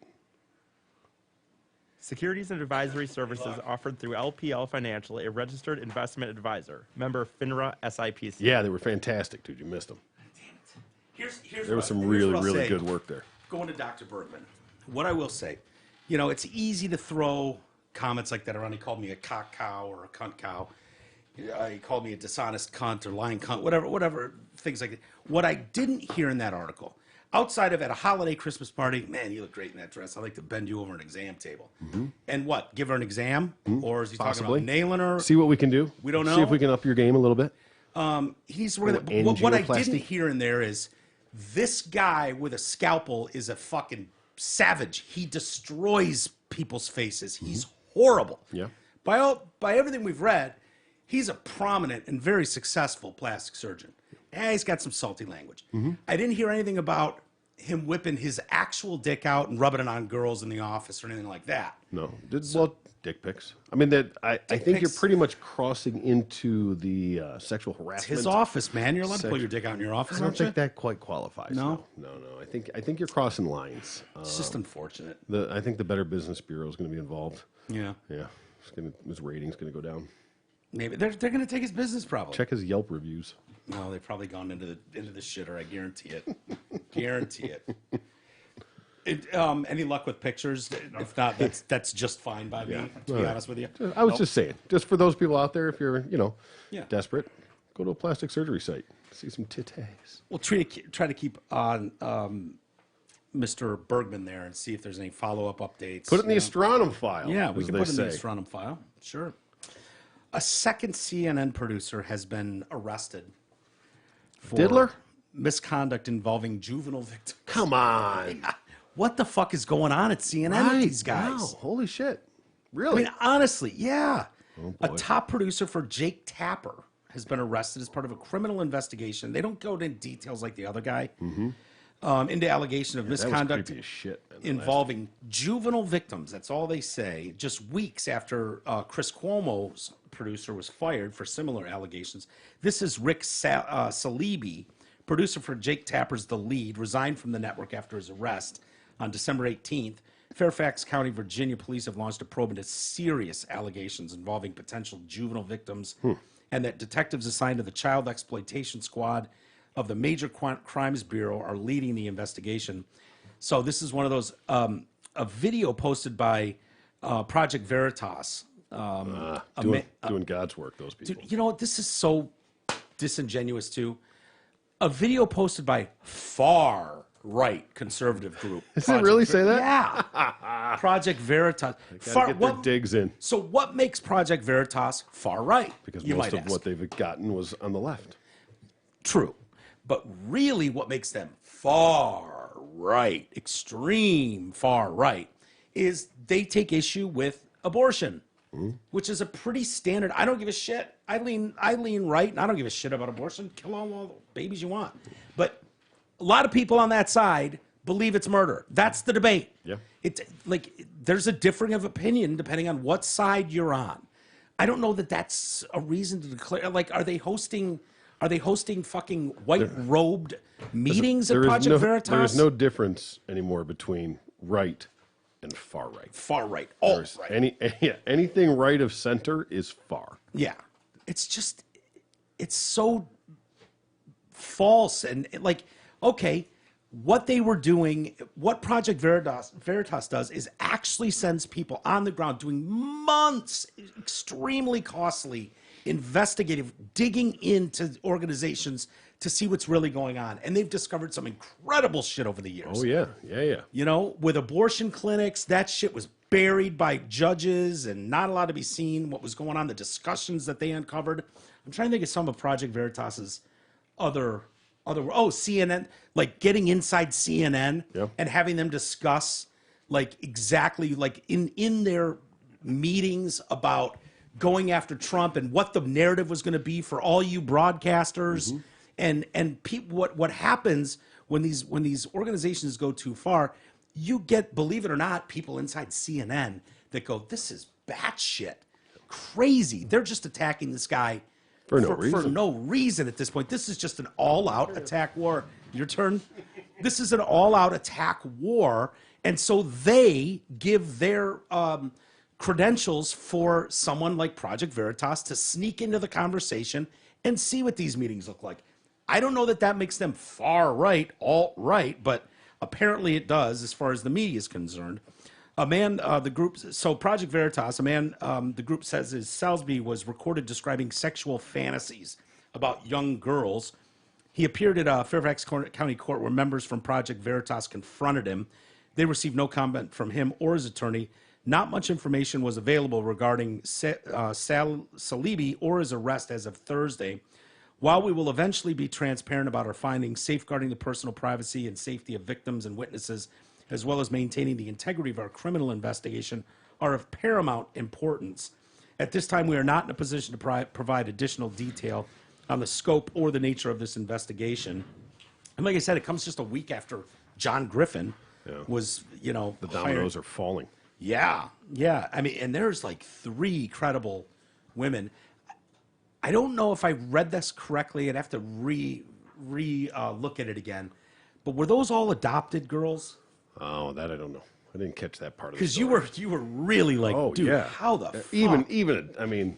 Securities and advisory services offered through LPL Financial, a registered investment advisor. Member FINRA SIPC. Yeah, they were fantastic, dude. You missed them. Here's There was some really good work there. Going to Dr. Bergman, what I will say, you know, it's easy to throw comments like that around. He called me a cock cow or a cunt cow. He called me a dishonest cunt or lying cunt, whatever, things like that. What I didn't hear in that article, outside of at a holiday Christmas party, man, you look great in that dress. I'd like to bend you over an exam table. And what, give her an exam? Or is he Possibly. talking about nailing her? See what we can do. We don't know. See if we can up your game a little bit. He's what I didn't hear in there is this guy with a scalpel is a fucking savage. He destroys people's faces. He's horrible. Yeah. By everything we've read, he's a prominent and very successful plastic surgeon. He's got some salty language. I didn't hear anything about him whipping his actual dick out and rubbing it on girls in the office or anything like that. No. Well, dick pics. I mean, I think you're pics. pretty much crossing into the sexual It's harassment. his office, man. You're allowed to pull your dick out in your office, I don't aren't you? think that quite qualifies. No? No. I think you're crossing lines. It's just unfortunate. I think the Better Business Bureau is going to be involved. Yeah. Yeah. His rating's going to go down. Maybe they're going to take his business probably. Check his Yelp reviews. No, they've probably gone into the shitter. I guarantee it. Guarantee it. Any luck with pictures? If not, that's just fine by me. To be honest with you, I was just saying, just for those people out there, if you're Yeah. desperate, go to a plastic surgery site, see some titties. we'll try to keep on Mr. Bergman there and see if there's any follow-up updates. Put it in the you know. astronom file. Yeah, we as can they put it in the say. astronom file. Sure. A second CNN producer has been arrested for Diddler? misconduct involving juvenile victims. Come on. What the fuck is going on at CNN with these guys? Wow. Holy shit. I Really? mean, honestly, yeah. Oh, A top producer for Jake Tapper has been arrested as part of a criminal investigation. They don't go into details like the other guy. Into allegation of that was misconduct creepy as shit, man, the involving juvenile victims. That's all they say. Just weeks after Chris Cuomo's producer was fired for similar allegations. This is Rick Salibi, producer for Jake Tapper's The Lead, resigned from the network after his arrest on December 18th. Fairfax County, Virginia police have launched a probe into serious allegations involving potential juvenile victims, and that detectives assigned to the Child Exploitation Squad of the Major Crimes Bureau are leading the investigation. So this is one of those, a video posted by Project Veritas. Doing God's work, those people. Dude, you know what? This is so disingenuous, too. A video posted by far right conservative group. Does it really say that? Yeah. Project Veritas. Gotta get their digs in. So what makes Project Veritas far right? Because you most might of ask. what they've gotten was on the left. True. But really what makes them far right, extreme far right, is they take issue with abortion, which is a pretty standard. I don't give a shit. I lean right, and I don't give a shit about abortion. Kill all the babies you want. But a lot of people on that side believe it's murder. That's the debate. Yeah. It's like there's a differing of opinion depending on what side you're on. I don't know that that's a reason to declare. Like, are they hosting fucking white robed meetings at Project Veritas? There is no difference anymore between right and far right. Far right. All There's right. Anything right of center is far. Yeah. It's just, it's so false. And like, okay, what they were doing, what Project Veritas does is actually sends people on the ground doing months, extremely costly, investigative, digging into organizations to see what's really going on. And they've discovered some incredible shit over the years. Oh, yeah. Yeah. You know, with abortion clinics, that shit was buried by judges and not allowed to be seen. What was going on, the discussions that they uncovered. I'm trying to think of some of Project Veritas's other CNN, like getting inside CNN and having them discuss like exactly like in their meetings about going after Trump and what the narrative was going to be for all you broadcasters and what happens when these organizations go too far. You get, believe it or not, people inside CNN that go, this is batshit crazy. They're just attacking this guy for no reason at this point. This is just an all-out attack war. Your turn. This is an all-out attack war. And so they give their credentials for someone like Project Veritas to sneak into the conversation and see what these meetings look like. I don't know that makes them far right, alt-right, but apparently it does as far as the media is concerned. A man, the group, so Project Veritas, a man, the group says is Salisbury was recorded describing sexual fantasies about young girls. He appeared at Fairfax County Court where members from Project Veritas confronted him. They received no comment from him or his attorney. Not much information was available regarding Salibi or his arrest as of Thursday. While we will eventually be transparent about our findings, safeguarding the personal privacy and safety of victims and witnesses, as well as maintaining the integrity of our criminal investigation, are of paramount importance. At this time, we are not in a position to provide additional detail on the scope or the nature of this investigation. And like I said, it comes just a week after John Griffin was, you know, the dominoes are falling. Yeah. I mean, and there's like 3 credible women. I don't know if I read this correctly. I'd have to look at it again. But were those all adopted girls? Oh, that I don't know. I didn't catch that part of it. Because you were really like, dude, how the fuck? Even I mean,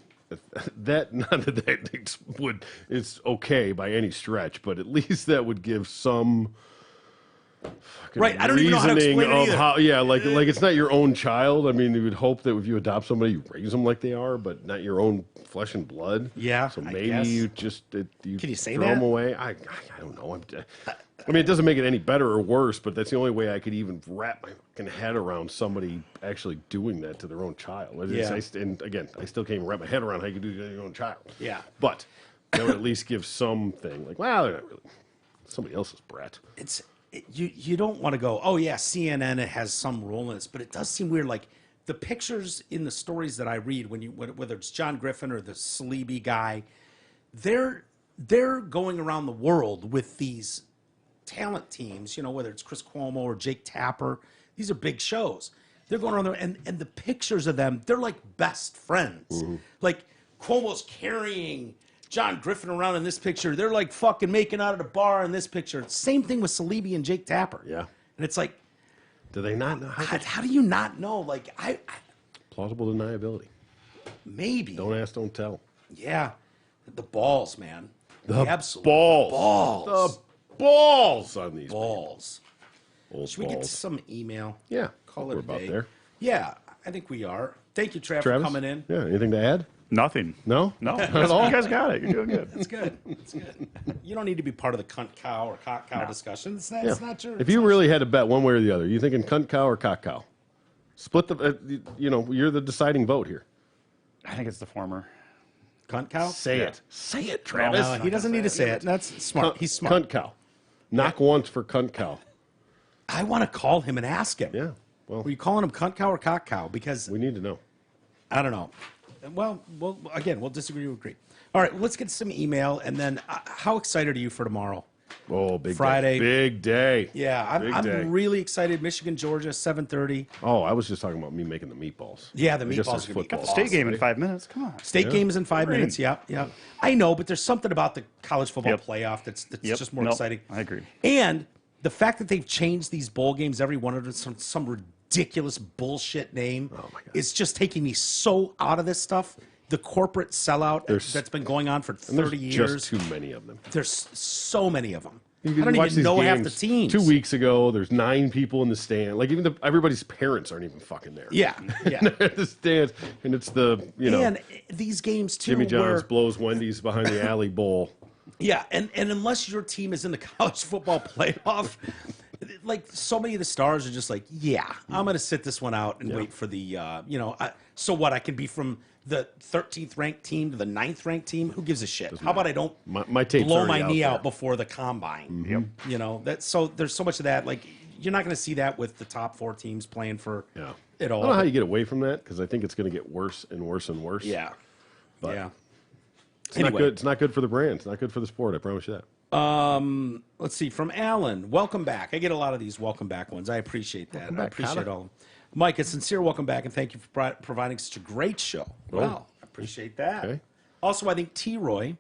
that none of that it's okay by any stretch, but at least that would give some right. I don't even know how to explain it either. Like it's not your own child. I mean, you would hope that if you adopt somebody, you raise them like they are, but not your own flesh and blood. Yeah. So maybe you just can you say throw that? them away. I don't know. I mean, it doesn't make it any better or worse, but that's the only way I could even wrap my fucking head around somebody actually doing that to their own child. And again, I still can't even wrap my head around how you could do that to your own child. Yeah. But that would at least give something. Like, well, they're not really somebody else's brat. You don't want to go, oh yeah, CNN it has some role in this, but it does seem weird. Like the pictures in the stories that I read, whether it's John Griffin or the Salibi guy, they're going around the world with these talent teams, you know, whether it's Chris Cuomo or Jake Tapper. These are big shows. They're going around there, and the pictures of them, they're like best friends. Mm-hmm. Like Cuomo's carrying John Griffin around in this picture. They're like fucking making out at a bar in this picture. Same thing with Salibi and Jake Tapper. Yeah. And it's like, do they not know? How do you not know? Like, I plausible deniability. Maybe. Don't ask, don't tell. Yeah. The balls, man. The absolute balls. The balls on these balls. Old Should we get some email? Yeah. Call it we're a day. about there. Yeah, I think we are. Thank you, Travis, for coming in. Yeah. Anything to add? Nothing. No? Not at all. You guys got it. You're doing good. It's good. It's good. You don't need to be part of the cunt cow or cock cow discussion. It's not your. If you really had to bet one way or the other, you thinking cunt cow or cock cow? Split the. You're the deciding vote here. I think it's the former. Cunt cow. Say it. Say it, Travis. No, he doesn't need to say it. That's smart. He's smart. Cunt cow. Knock once for cunt cow. I want to call him and ask him. Yeah. Well, were you calling him cunt cow or cock cow? Because we need to know. I don't know. Well, again, we'll disagree or agree. All right, let's get some email, and then how excited are you for tomorrow? Oh, big Friday. Day. Big day. Yeah, I'm really excited. Michigan, Georgia, 7:30. Oh, I was just talking about me making the meatballs. Yeah, the meatballs are got the state game in 5 minutes. Come on. State games in 5 minutes. Yeah. I know, but there's something about the college football playoff that's just more exciting. I agree. And the fact that they've changed these bowl games, every one of them, some ridiculous bullshit name is just taking me so out of this stuff. The corporate sellout that's been going on for 30 years. Just too many of them. There's so many of them. I You don't watch even these know half the games. teams. 2 weeks ago, there's 9 people in the stand. Like even everybody's parents aren't even fucking there. Yeah, yeah. They're at the stands, and it's the And these games too. Jimmy John's where, blows Wendy's behind the alley bowl. Yeah, and unless your team is in the college football playoff, like so many of the stars are just like, yeah, I'm going to sit this one out and wait for the, so what? I can be from the 13th ranked team to the 9th ranked team. Who gives a shit? How about I don't My tape's blow already my knee there. out before the combine? You know, that's so there's so much of that. Like you're not going to see that with the top 4 teams playing for it all. I don't know how you get away from that because I think it's going to get worse and worse and worse. Yeah, But yeah. It's not good. It's not good for the brand. It's not good for the sport. I promise you that. Let's see, from Alan, welcome back. I get a lot of these welcome back ones. I appreciate that. I appreciate all of them. Mike, a sincere welcome back, and thank you for providing such a great show. Wow, I appreciate that. Okay. Also, I think T-Roy,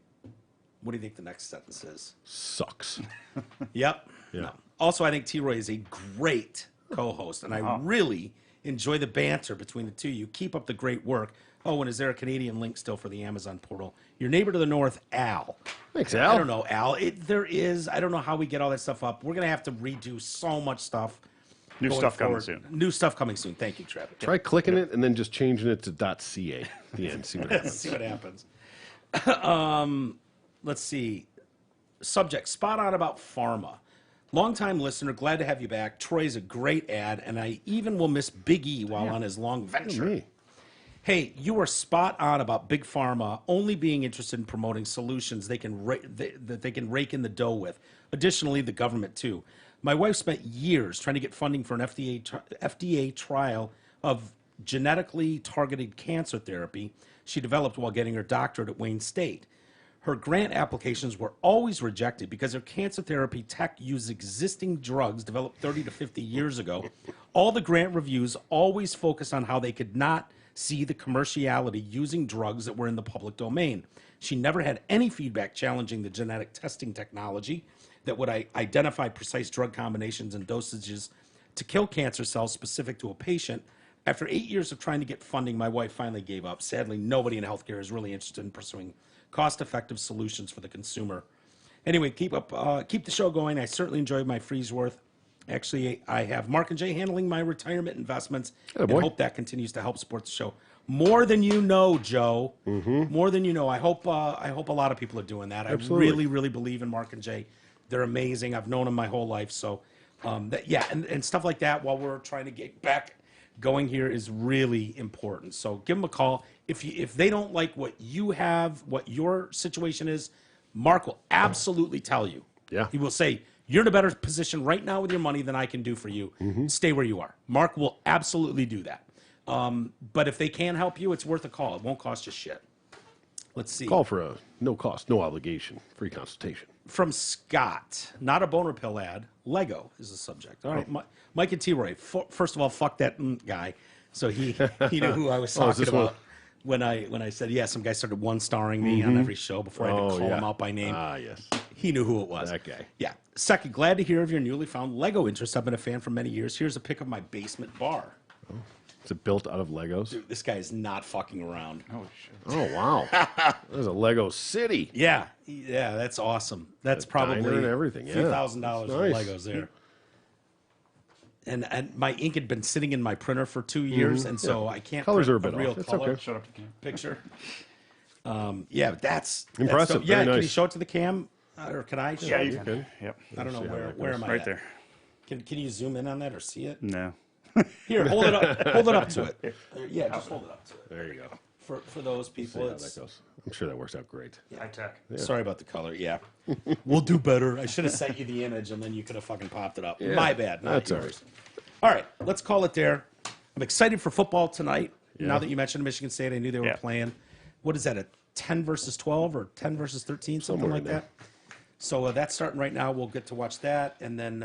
what do you think the next sentence is? Sucks. Yep. Yeah. No. Also, I think T-Roy is a great co-host, and I really enjoy the banter between the two of you. Keep up the great work. Oh, and is there a Canadian link still for the Amazon portal? Your neighbor to the north, Al. Thanks, Al. I don't know, Al. There is. I don't know how we get all that stuff up. We're going to have to redo so much stuff. New going stuff coming forward. soon. New stuff coming soon. Thank you, Trevor. Try clicking it and then just changing it to .ca at the end. See what happens. See what happens. Let's see. Subject, spot on about pharma. Longtime listener, glad to have you back. Troy's a great ad, and I even will miss Big E while on his long venture. Me. Hey, you are spot on about Big Pharma only being interested in promoting solutions they can that they can rake in the dough with. Additionally, the government too. My wife spent years trying to get funding for an FDA trial of genetically targeted cancer therapy she developed while getting her doctorate at Wayne State. Her grant applications were always rejected because her cancer therapy tech used existing drugs developed 30 to 50 years ago. All the grant reviews always focused on how they could not see the commerciality using drugs that were in the public domain. She never had any feedback challenging the genetic testing technology that would identify precise drug combinations and dosages to kill cancer cells specific to a patient. After 8 years of trying to get funding, my wife finally gave up. Sadly, nobody in healthcare is really interested in pursuing cost-effective solutions for the consumer. Anyway, keep the show going. I certainly enjoyed my free's worth. Actually, I have Mark and Jay handling my retirement investments, and hope that continues to help support the show more than you know, Joe. More than you know. I hope a lot of people are doing that. Absolutely. I really, really believe in Mark and Jay. They're amazing. I've known them my whole life. So, and stuff like that while we're trying to get back going here is really important. So give them a call. If they don't like what you have, what your situation is, Mark will absolutely tell you. Yeah. He will say, you're in a better position right now with your money than I can do for you. Stay where you are. Mark will absolutely do that. But if they can help you, it's worth a call. It won't cost you shit. Let's see. Call for a no cost, no obligation, free consultation. From Scott, not a boner pill ad. Lego is the subject. All right, Mike and T-Roy. First of all, fuck that guy. So he knew who I was talking about when I said, yeah, some guy started one-starring me on every show before I had to call him out by name. Ah, yes. He knew who it was. That guy. Yeah. Second, glad to hear of your newly found Lego interest. I've been a fan for many years. Here's a pic of my basement bar. Is it built out of Legos? Dude, this guy is not fucking around. Oh, shit. Oh, wow. There's a Lego city. Yeah, that's awesome. That's probably diner and everything, yeah. $3,000 for Nice. Legos there. And my ink had been sitting in my printer for 2 years, and so I can't Colors print are a bit real off. It's color okay. Shut up, Cam. picture. Yeah, that's Impressive. dope. Yeah, Very can you nice. show it to the cam, or can I? Show Yeah, it? you can. can. Yep. I don't know See how that where goes. am I Right at? there. Can you zoom in on that or see it? No. Here, hold it up. Hold it up to it. Yeah, just hold it up to it. There you go. For those See people, how it's that goes. I'm sure that works out great. High tech. sorry about the color. Yeah, we'll do better. I should have sent you the image, and then you could have fucking popped it up. Yeah, My bad. Not that's all yours. All right, let's call it there. I'm excited for football tonight. Yeah. Now that you mentioned Michigan State, I knew they were Yeah. playing. What is that? A 10 versus 12 or 10 versus 13, something Somewhere like in there. that. So that's starting right now. We'll get to watch that, and then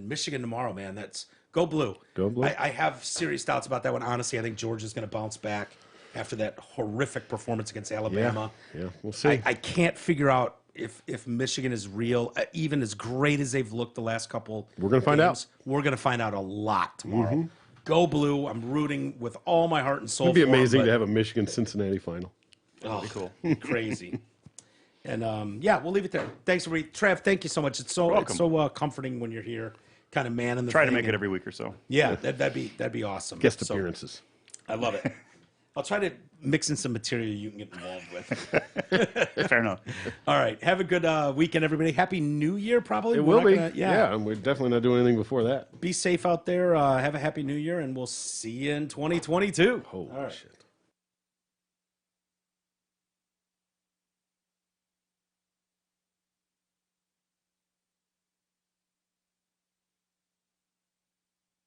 Michigan tomorrow, man. That's go blue. Go blue. I have serious doubts about that one. Honestly, I think Georgia's going to bounce back after that horrific performance against Alabama. Yeah, we'll see. I can't figure out if Michigan is real, even as great as they've looked the last couple. We're gonna find games. out. We're going to find out a lot tomorrow. Go Blue. I'm rooting with all my heart and soul. It'd be for 'em, amazing but- to have a Michigan-Cincinnati final. Oh, cool. Crazy. And yeah, we'll leave it there. Thanks, everybody. Trev, thank you so much. It's so comforting when you're here, kind of man in the Try to thing, make it and- every week or so. Yeah, that'd be awesome. Guest So, appearances. I love it. I'll try to mix in some material you can get involved with. Fair enough. All right. Have a good weekend, everybody. Happy New Year, probably. It We're will not be. gonna- Yeah, and we're definitely not doing anything before that. Be safe out there. Have a happy New Year, and we'll see you in 2022. Holy All right. shit.